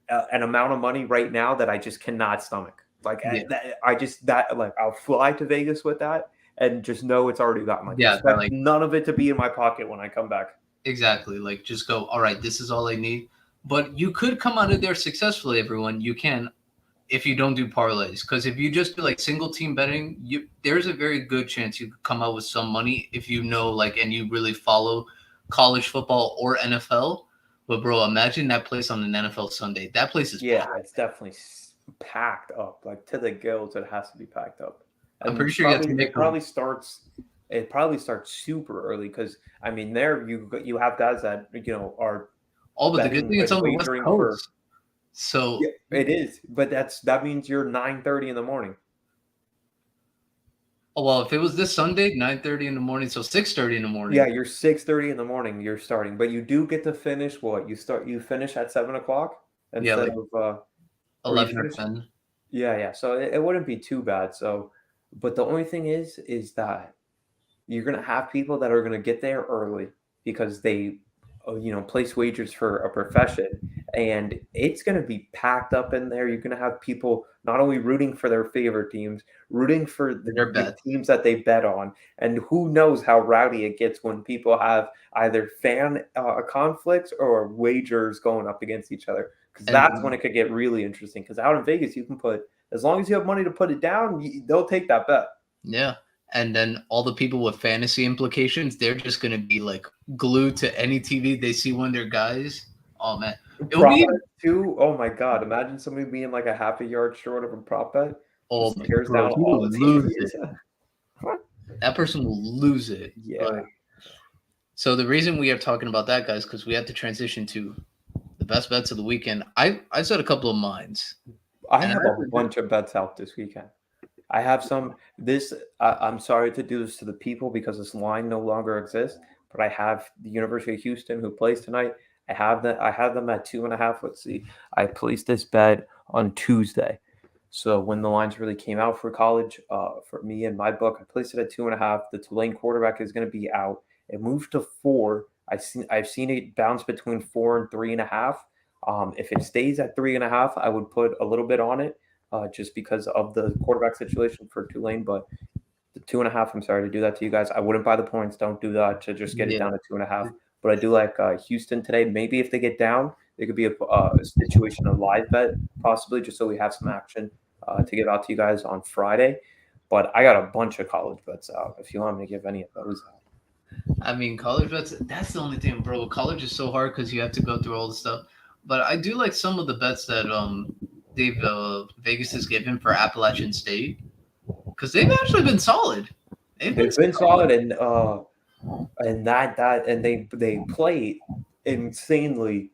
an amount of money right now that I just cannot stomach. Yeah, I just that I'll fly to Vegas with that and just know it's already got yeah, that, expect none of it to be in my pocket when I come back. exactly. Like, just go. All right, this is all I need. But you could come out of there successfully, everyone. You can, if you don't do parlays, because if you just do like single team betting, there's a very good chance you could come out with some money if you know and you really follow college football or NFL. But bro, imagine that place on an NFL Sunday. That place is Yeah, packed. it's definitely packed up, to the gills. It has to be packed up, I'm and pretty sure you have to it make a. probably starts. It probably starts super early because I mean, there you have guys that are Oh, but the good betting thing it's and on the West wagering for. Coast, so Yeah, it is, but that means you're 9:30 in the morning. oh, well, if it was this Sunday, 9:30 in the morning, so 6:30 in the morning. Yeah, you're 6:30 in the morning. You're starting, but you do get to finish what you finish at 7 o'clock Yeah, instead like of or you 11 or finish. 10. Yeah. So it wouldn't be too bad. So, but the only thing is that you're gonna have people that are gonna get there early because they, place wagers for a profession, and it's gonna be packed up in there. You're gonna have people not only rooting for their favorite teams, rooting for They're the bad. teams that they bet on, and who knows how rowdy it gets when people have either fan conflicts or wagers going up against each other. Because And that's when it could get really interesting. Because out in Vegas, you can put as long as you have money to put it down, they'll take that bet. yeah. And then all the people with fantasy implications, they're just going to be like glued to any TV they see one of their guys. Oh, man. It'll Prop be, bet too. Oh my god! Imagine somebody being like a half a yard short of a prop bet. oh, Just my, tears bro, down he all will the lose it. TVs. That person will lose it. Yeah, But so the reason we are talking about that, guys, because we have to transition to the best bets of the weekend. I said a couple of mines. I And have a bunch of bets out this weekend. I have some. I'm sorry to do this to the people because this line no longer exists. But I have the University of Houston who plays tonight. I have them at 2.5. Let's see. I placed this bet on Tuesday. So when the lines really came out for college, for me and my book, I placed it at 2.5. The Tulane quarterback is going to be out. It moved to 4. I've seen it bounce between 4 and 3.5. If it stays at 3.5, I would put a little bit on it, just because of the quarterback situation for Tulane. But the 2.5, I'm sorry to do that to you guys. I wouldn't buy the points. Don't do that to just get it yeah, down to 2.5. But I do like Houston today. Maybe if they get down, it could be a situation, a live bet, possibly, just so we have some action to give out to you guys on Friday. But I got a bunch of college bets out if you want me to give any of those out. I mean, college bets, that's the only thing, bro. College is so hard because you have to go through all the stuff. But I do like some of the bets that they've Vegas has given for Appalachian State because they've actually been solid. They've been solid, and they play insanely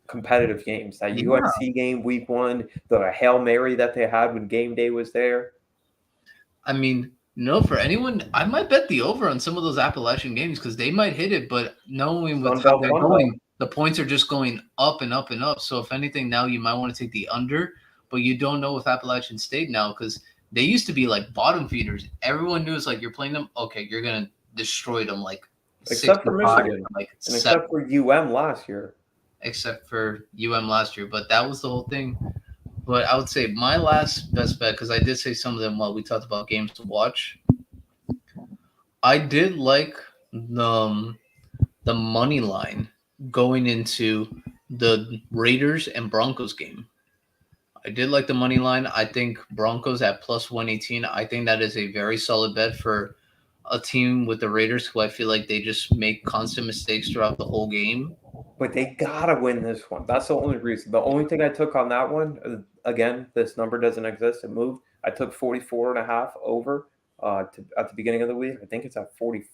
competitive games. That Yeah. UNC game week 1, the Hail Mary that they had when game day was there. I mean, no, for anyone, I might bet the over on some of those Appalachian games because they might hit it. But knowing with how Sunbelt they're Fun going, the points are just going up and up and up. So if anything, now you might want to take the under, but you don't know with Appalachian State now because they used to be like bottom feeders. Everyone knew it's like you're playing them. Okay, you're gonna destroy them like except for 65, Michigan, like and 7, except for UM last year. except for last year. But that was the whole thing. But I would say my last best bet, because I did say some of them while we talked about games to watch. I did like the money line going into the Raiders and Broncos game. I did like the money line. I think Broncos at plus 118. I think that is a very solid bet for a team with the Raiders who I feel like they just make constant mistakes throughout the whole game. But they gotta win this one. That's the only reason. The only thing I took on that one, again, this number doesn't exist. It moved. I took 44.5 over at the beginning of the week. I think it's at 44.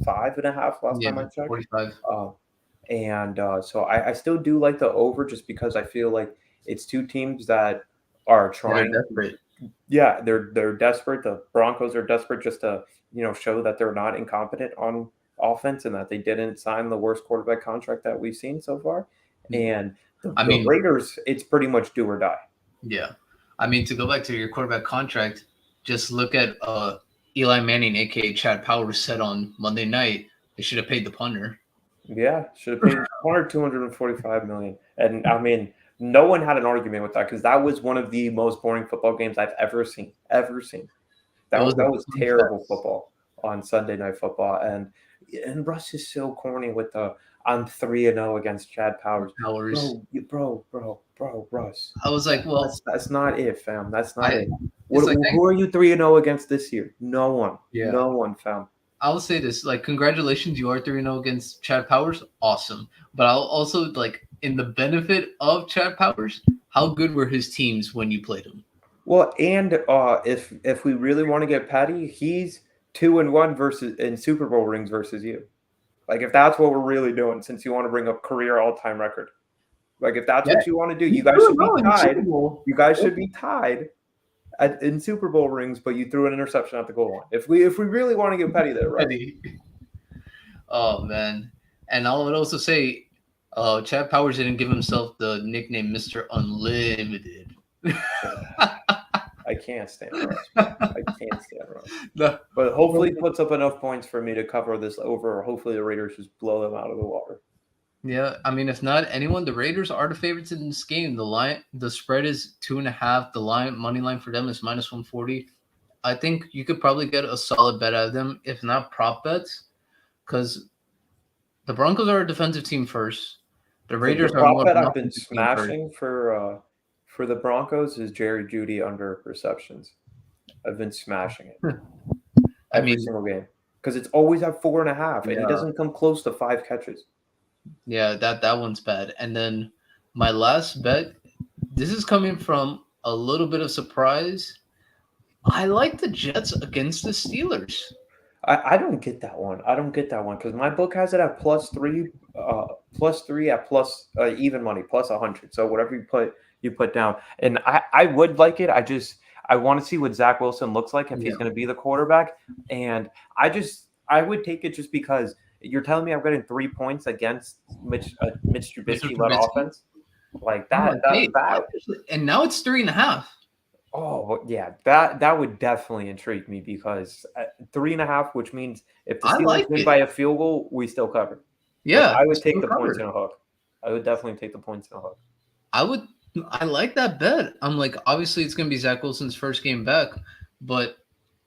45.5 last Yeah, time I checked. 45. Uh, so I still do like the over just because I feel like it's two teams that are They're trying to, desperate. yeah, they're desperate. The Broncos are desperate just to, show that they're not incompetent on offense and that they didn't sign the worst quarterback contract that we've seen so far. And I the mean, Raiders, it's pretty much do or die. yeah. I mean, to go back to your quarterback contract, just look at Eli Manning, aka Chad Powers, said on Monday night they should have paid the punter. Yeah, should have paid $100, 245 million. And I mean, no one had an argument with that because that was one of the most boring football games I've ever seen. Ever seen. It was a That was fun terrible fest. football on Sunday Night Football. And Russ is so corny with the I'm 3-0 against Chad Powers. Powers. Bro, Russ. I was like, well, That's not it, fam. That's not I it. it's like Who are you 3-0 against this year? No one. yeah. No one, fam. I'll say this, like, congratulations, you are 3-0 against Chad Powers. Awesome. But I'll also, like, in the benefit of Chad Powers, how good were his teams when you played him? Well, and if we really want to get petty, he's 2-1 versus in Super Bowl rings versus you. Like if that's what we're really doing, since you want to bring up career all-time record. Like if that's Yeah, what you want to do, you he's guys should be 2-0 in the tied. Super Bowl. You guys should be tied in Super Bowl rings, but you threw an interception at the goal line. If we really want to get petty there, right? Oh man. And I would also say Chad Powers didn't give himself the nickname Mr. Unlimited. I can't stand Russ. I can't stand Russ. No. But hopefully he puts up enough points for me to cover this over, or hopefully the Raiders just blow them out of the water. Yeah, I mean, if not anyone, the Raiders are the favorites in this game. The spread is 2.5. The money line for them is -140. I think you could probably get a solid bet out of them, if not prop bets, because the Broncos are a defensive team first. The Raiders The are prop more of bet an I've been offensive team first. smashing for the Broncos is Jerry Jeudy under receptions. I've been smashing it every single game because it's always at 4.5, and he doesn't come close to 5 catches. Yeah, that one's bad. And then my last bet, this is coming from a little bit of surprise. I like the Jets against the Steelers. I don't get that one. I don't get that one because my book has it at +3, +3 at plus even money +100. So whatever you put down, and I would like it. I want to see what Zach Wilson looks like if he's going to be the quarterback, and I would take it just because you're telling me I'm getting 3 points against Mitch Trubisky led offense like that. And now it's 3.5. Oh yeah, that would definitely intrigue me because 3.5, which means if the Steelers win by a field goal, we still cover. Yeah, like, I would take the points in a hook. I would definitely take the points in a hook. I like that bet. I'm like, obviously it's going to be Zach Wilson's first game back, but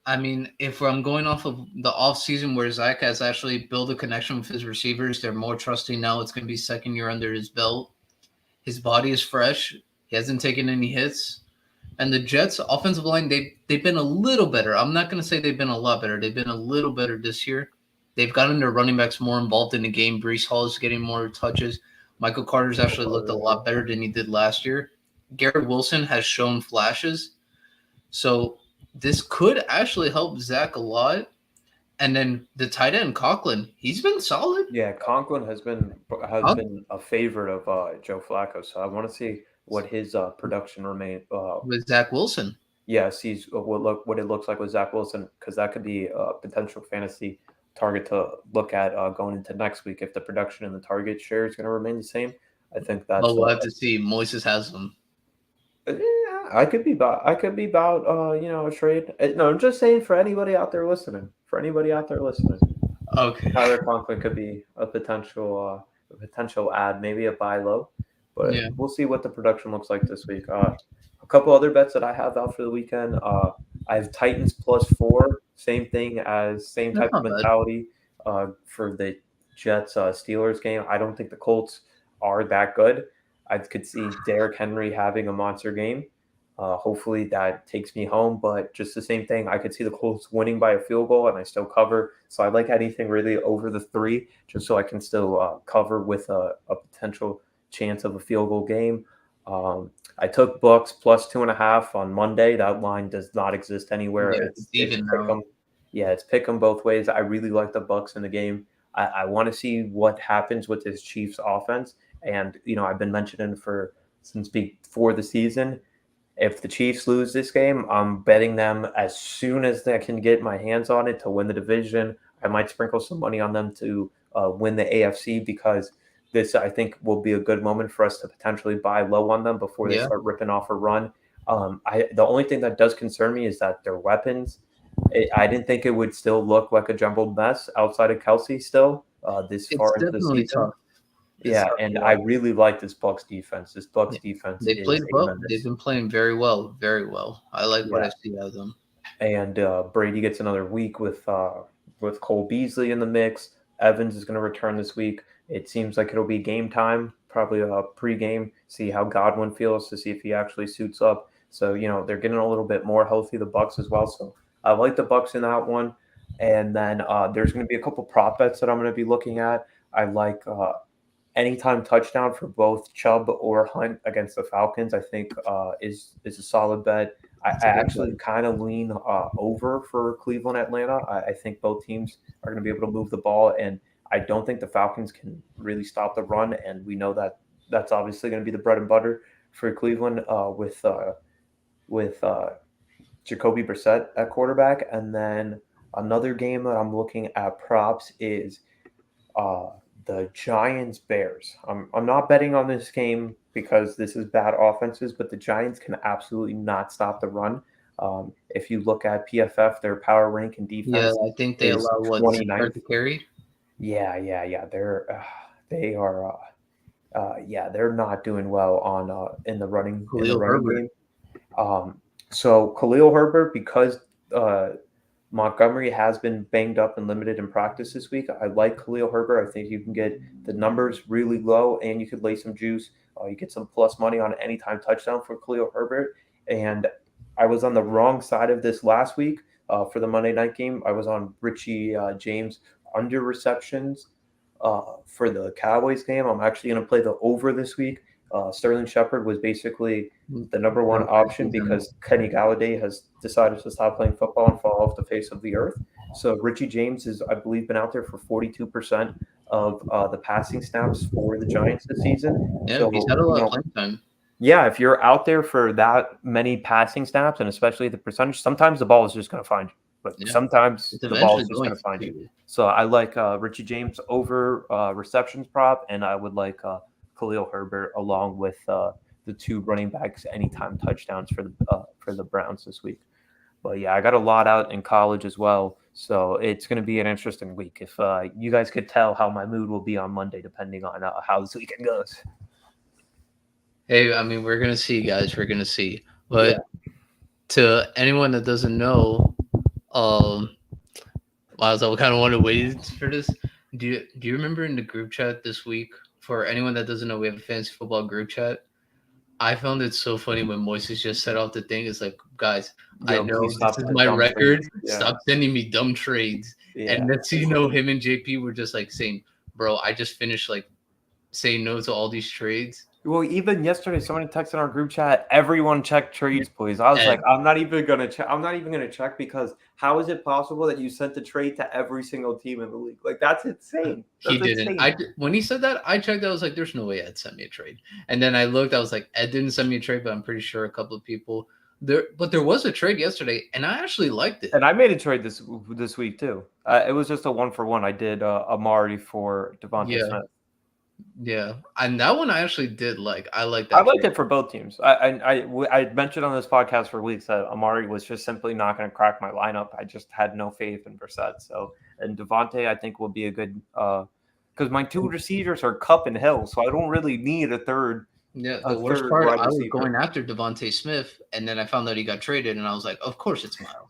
I mean, if I'm going off of the offseason where Zach has actually built a connection with his receivers, they're more trusting now. It's going to be second year under his belt. His body is fresh. He hasn't taken any hits. And the Jets' offensive line, they've been a little better. I'm not going to say they've been a lot better. They've been a little better this year. They've gotten their running backs more involved in the game. Breece Hall is getting more touches. Michael Carter's actually looked a lot better than he did last year. Garrett Wilson has shown flashes. So this could actually help Zach a lot. And then the tight end, Conklin, he's been solid. Yeah, Conklin has been a favorite of Joe Flacco. So I want to see what his production remains with Zach Wilson. Yeah, sees what it looks like with Zach Wilson, because that could be a potential fantasy target to look at going into next week if the production and the target share is going to remain the same. I think that's. But we'll have to see. Moises has them. Yeah, I could be about a trade. No, I'm just saying for anybody out there listening. Okay. Tyler Conklin could be a potential ad, maybe a buy low, but we'll see what the production looks like this week. A couple other bets that I have out for the weekend. I have Titans +4, same type of mentality for the Jets Steelers game. I don't think the Colts are that good. I could see Derrick Henry having a monster game. Hopefully that takes me home, but just the same thing. I could see the Colts winning by a field goal and I still cover. So I like anything really over the 3, just so I can still cover with a potential chance of a field goal game. I took Bucks +2.5 on Monday. That line does not exist anywhere. Yeah, it's even now. Yeah, it's pick 'em both ways. I really like the Bucks in the game. I want to see what happens with this Chiefs offense. And, I've been mentioning since before the season, if the Chiefs lose this game, I'm betting them as soon as I can get my hands on it to win the division. I might sprinkle some money on them to win the AFC because this, I think, will be a good moment for us to potentially buy low on them before they Yeah, start ripping off a run. The only thing that does concern me is that their weapons. I didn't think it would still look like a jumbled mess outside of Kelsey still this it's far into the definitely season. tough. It's Yeah, tough to and I watch. really like this Bucks defense. This Bucks Yeah. defense They is played well. They've tremendous. been playing very well, very well. I like what Yeah, I see out of them. and Brady gets another week with Cole Beasley in the mix. Evans is going to return this week. It seems like it'll be game time, probably a pregame. See how Godwin feels to see if he actually suits up. So they're getting a little bit more healthy, the Bucks as well. So I like the Bucks in that one. And then there's going to be a couple prop bets that I'm going to be looking at. I like anytime touchdown for both Chubb or Hunt against the Falcons. I think is a solid bet. It's I a good actually one. kind of lean over for Cleveland, Atlanta. I think both teams are going to be able to move the ball, and I don't think the Falcons can really stop the run. And we know that that's obviously going to be the bread and butter for Cleveland with Jacoby Brissett at quarterback. And then another game that I'm looking at props is uh, the Giants Bears. I'm not betting on this game because this is bad offenses, but the Giants can absolutely not stop the run. If you look at PFF, their power rank in Yeah, defense I think they is allow what 6 yards 29th. to carry. Yeah. They are yeah, they're not doing well on in the Khalil running Herbert. game. So Khalil Herbert, because uh, Montgomery has been banged up and limited in practice this week. I like Khalil Herbert. I think you can get the numbers really low and you could lay some juice. You get some plus money on anytime touchdown for Khalil Herbert. And I was on the wrong side of this last week for the Monday night game. I was on Richie James under receptions for the Cowboys game. I'm actually going to play the over this week. Sterling Shepard was basically the number one option because Kenny Galladay has decided to stop playing football and fall off the face of the earth. So Richie James has, I believe, been out there for 42% of the passing snaps for the Giants this season. Yeah, he's So, had a lot of playing time. yeah, if you're out there for that many passing snaps and especially the percentage, sometimes the ball is just going to find you. But Yeah, sometimes it's the ball eventually is just going going to to find you. too. So I like Richie James over receptions prop, and I would like Khalil Herbert along with the two running backs anytime touchdowns for the Browns this week. But yeah, I got a lot out in college as well, so it's going to be an interesting week. If you guys could tell how my mood will be on Monday, depending on how this weekend goes. Hey, I mean, we're gonna see, guys. We're gonna see. Yeah. But to anyone that doesn't know, um, Miles, I kind of want to wait for this. Do you remember in the group chat this week? For anyone that doesn't know, we have a fantasy football group chat. I found it so funny when Moises just set off the thing. It's like, guys, I Yo, know please this stop is the my dumb record. trades. Yeah. Stop sending me dumb trades. And Yeah. next thing you know, him and JP were just like saying, bro, I just finished like saying no to all these trades. Well, even yesterday, somebody texted our group chat, everyone check trades, please. I was And like, I'm not even gonna check. I'm not even gonna check because how is it possible that you sent the trade to every single team in the league? Like that's insane. he That's didn't. insane. When he said that, I checked. I was like, "There's no way Ed sent me a trade." And then I looked. I was like, "Ed didn't send me a trade, but I'm pretty sure a couple of people there." But there was a trade yesterday, and I actually liked it. And I made a trade this week too. It was just a 1-for-1. I did Amari for Devontae Yeah, Smith. yeah, and that one I actually did like. I like I that liked trade. it for both teams. I mentioned on this podcast for weeks that Amari was just simply not going to crack my lineup. I just had no faith in Brissett. So, and Devontae, I think will be a good because my two receivers are Cup and Hill, so I don't really need Yeah, a the worst third part, wide I was receiver. going after Devontae Smith, and then I found out he got traded, and I was like, "Of course it's Myles."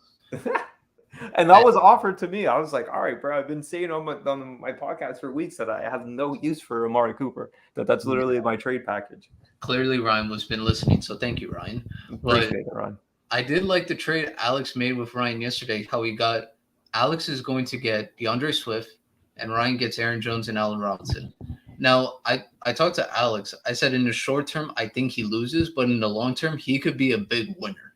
And that was offered to me. I was like, all right, bro, I've been saying on my podcast for weeks that I have no use for Amari Cooper, that's literally my trade package. Clearly, Ryan was been listening, so thank you, Ryan. But Appreciate it, Ron. I did like the trade Alex made with Ryan yesterday. How he got Alex is going to get DeAndre Swift, and Ryan gets Aaron Jones and Allen Robinson. Now, I talked to Alex. I said in the short term, I think he loses, but in the long term, he could be a big winner.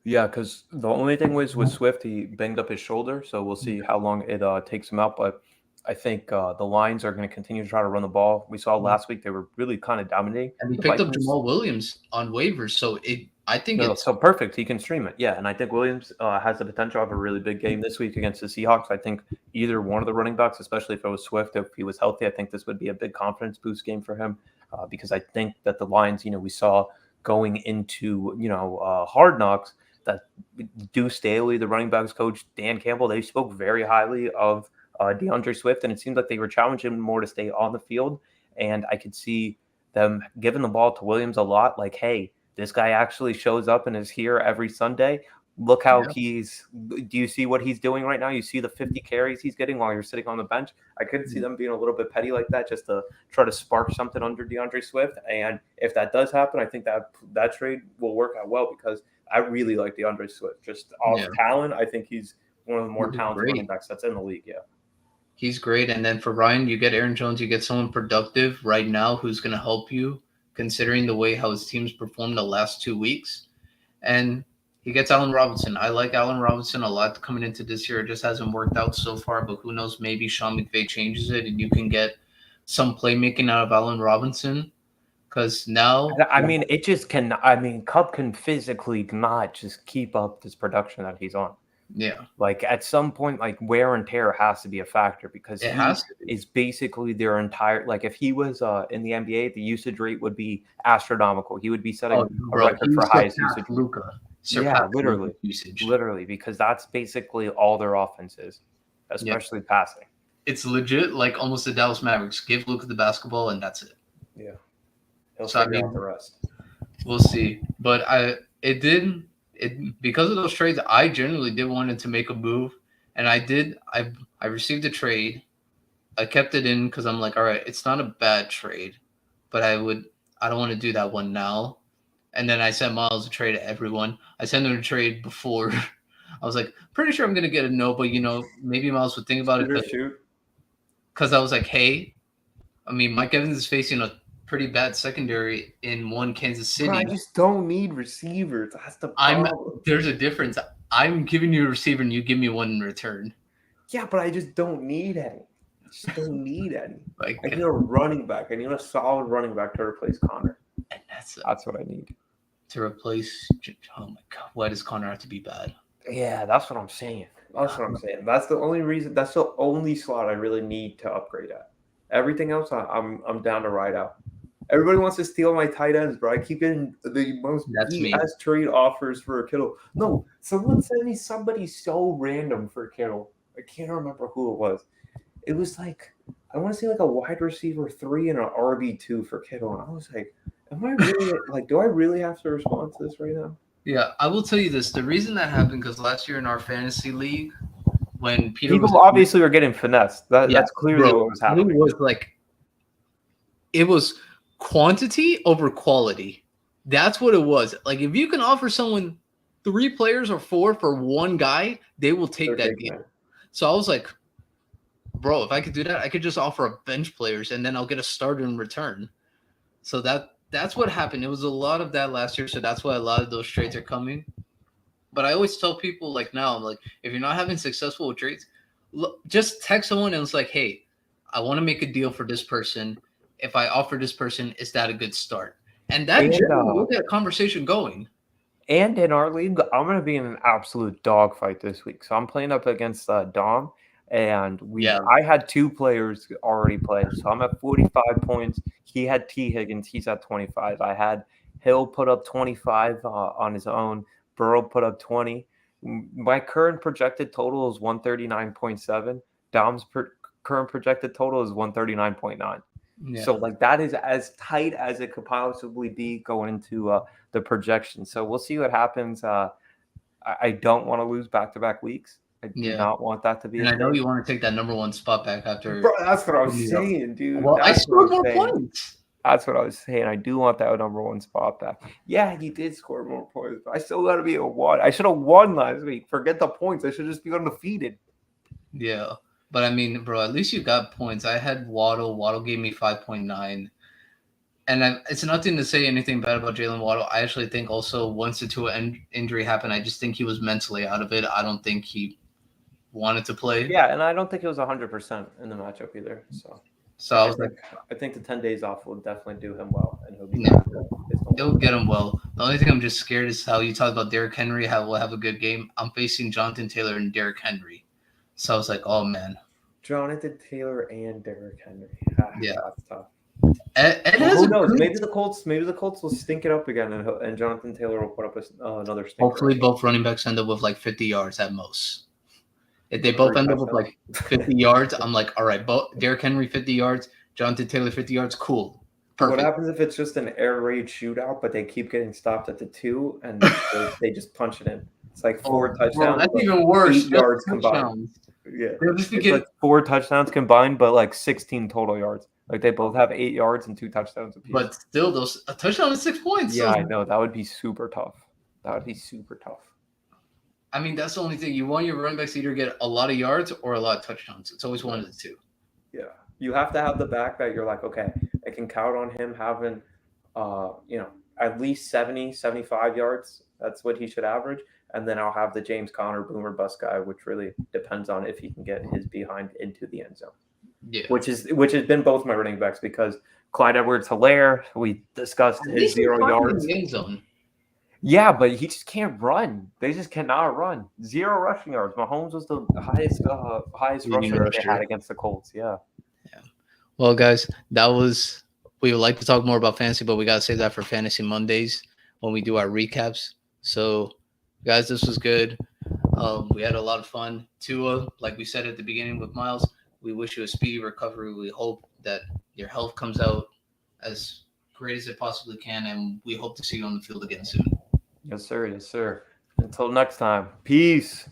Yeah, because the only thing was with Swift, he banged up his shoulder, so we'll see how long it takes him out. But I think the Lions are going to continue to try to run the ball. We saw last week they were really kind of dominating And he the picked up Vikings. Jamal Williams on waivers, so I think No, it's so perfect. He can stream it. Yeah, and I think Williams has the potential of a really big game this week against the Seahawks. I think either one of the running backs, especially if it was Swift, if he was healthy, I think this would be a big confidence boost game for him because I think that the Lions, we saw going into Hard Knocks that Deuce Staley, the running backs coach, Dan Campbell, they spoke very highly of DeAndre Swift, and it seemed like they were challenging him more to stay on the field. And I could see them giving the ball to Williams a lot, like, hey, this guy actually shows up and is here every Sunday. Look how yeah. do you see what he's doing right now? You see the 50 carries he's getting while you're sitting on the bench. I could see them being a little bit petty like that just to try to spark something under DeAndre Swift. And if that does happen, I think that trade will work out well because I really like DeAndre Swift. Just off Yeah. talent, I think he's one of the more He's talented running great. backs that's in the league. Yeah. He's great. And then for Ryan, you get Aaron Jones, you get someone productive right now who's going to help you, considering the way how his team's performed the last 2 weeks. And he gets Allen Robinson. I like Allen Robinson a lot coming into this year. It just hasn't worked out so far, but who knows? Maybe Sean McVay changes it and you can get some playmaking out of Allen Robinson. Because now, I mean, it just can. I mean, Cup can physically not just keep up this production that he's on. yeah, Like at some point, like wear and tear has to be a factor because it he has to be. is basically their entire. Like if he was in the NBA, the usage rate would be astronomical. He would be setting Oh, a bro, record he for highest usage. surpassed Luka. Yeah, Surpassed literally, Luka's usage. literally, because that's basically all their offense is, Yeah, especially passing. it's legit like almost the Dallas Mavericks. Give Luka the basketball and that's it. Yeah, he'll So I figure out mean, the rest. we'll see. But it because of those trades, I generally did wanted to make a move, and I did. I received a trade. I kept it in because I'm like, all right, it's not a bad trade, but I don't want to do that one now. And then I sent Myles a trade to everyone. I sent him a trade before. I was like, pretty sure I'm gonna get a no, but maybe Myles would think about it Shoot. because I was like, hey, I mean, Mike Evans is facing a pretty bad secondary in Kansas Bro, I City. just don't need receivers. That's the problem. There's a difference. I'm giving you a receiver and you give me one in return. Yeah, but I just don't need any. I just don't need any. Like, I need a running back. I need a solid running back to replace Connor. and That's what I need. to replace. Oh my god, why does Connor have to be bad? Yeah, that's what I'm saying. That's what I'm saying. That's the only reason. That's the only slot I really need to upgrade at. Everything else, I'm down to ride out. Everybody wants to steal my tight ends, bro. I keep getting the most That's me. BS trade offers for Kittle. No, someone sent me somebody so random for Kittle. I can't remember who it was. It was like I want to say like a wide receiver 3 and an RB2 for Kittle, and I was like, am I really like? Do I really have to respond to this right now? Yeah, I will tell you this. The reason that happened because last year in our fantasy league, when Peter People obviously were getting finessed. That's clearly what was happening. It was like it was quantity over quality. That's what it was. Like if you can offer someone 3 players or 4 for one guy, they will take that deal. So I was like, bro, if I could do that, I could just offer a bench players and then I'll get a starter in return. So that's what happened. It was a lot of that last year. So that's why a lot of those trades are coming. But I always tell people like now, I'm like, if you're not having successful trades, just text someone and it's like, hey, I want to make a deal for this person. If I offer this person, is that a good start? And that generally will get a conversation going. And in our league, I'm going to be in an absolute dogfight this week. So I'm playing up against Dom, and I had 2 players already play. So I'm at 45 points. He had T. Higgins. He's at 25. I had Hill put up 25 on his own. Burrow put up 20. My current projected total is 139.7. Dom's current projected total is 139.9. Yeah. So like that is as tight as it could possibly be going into the projection. So we'll see what happens. I don't want to lose back-to-back weeks. I do not want that to be. And I know you want to take that number 1 spot back after. Bro, that's what I was saying, dude. Well, I scored more points. That's what I was saying. I do want that number 1 spot back. Yeah, he did score more points, but I still got to be a 1. I should have won last week. Forget the points. I should just be undefeated. Yeah. But I mean, bro, at least you got points. I had Waddle. Waddle gave me 5.9. And it's nothing to say anything bad about Jalen Waddle. I actually think also once the Tua injury happened, I just think he was mentally out of it. I don't think he wanted to play. Yeah, and I don't think it was 100% in the matchup either. So So I was like, I think the 10 days off will definitely do him well, and he'll be yeah, good. it'll get him well. The only thing I'm just scared is how you talked about Derrick Henry, how we'll have a good game. I'm facing Jonathan Taylor and Derrick Henry. So I was like, oh, man. Jonathan Taylor and Derrick Henry. Yeah. That's tough. Who knows? Maybe the Colts will stink it up again, and Jonathan Taylor will put up another stinker. Hopefully, both running backs end up with like 50 yards at most. If they both end up with like 50 yards, I'm like, all right, both Derrick Henry 50 yards, Jonathan Taylor 50 yards, cool. Perfect. What happens if it's just an air raid shootout, but they keep getting stopped at the 2 and they just punch it in? It's like 4 touchdowns. Well, that's even worse. 8 yards combined. Yeah, it's like 4 touchdowns combined, but like 16 total yards. Like they both have 8 yards and 2 touchdowns apiece. But still, a touchdown is 6 points. Yeah, I know. That would be super tough. I mean, that's the only thing. You want your running backs to either get a lot of yards or a lot of touchdowns. It's always one of the two. Yeah. You have to have the back that you're like, okay, I can count on him having, at least 70, 75 yards. That's what he should average. And then I'll have the James Conner boomer bust guy, which really depends on if he can get his behind into the end zone. Yeah. Which has been both my running backs because Clyde Edwards-Helaire, we discussed his 0 yards. In the end zone. Yeah, but he just can't run. They just cannot run. 0 rushing yards. Mahomes was the highest rushing they had against the Colts. Yeah. Well, guys, we would like to talk more about fantasy, but we got to save that for Fantasy Mondays when we do our recaps. So, guys, this was good. We had a lot of fun. Tua, like we said at the beginning with Myles, we wish you a speedy recovery. We hope that your health comes out as great as it possibly can, and we hope to see you on the field again soon. Yes, sir. Until next time. Peace.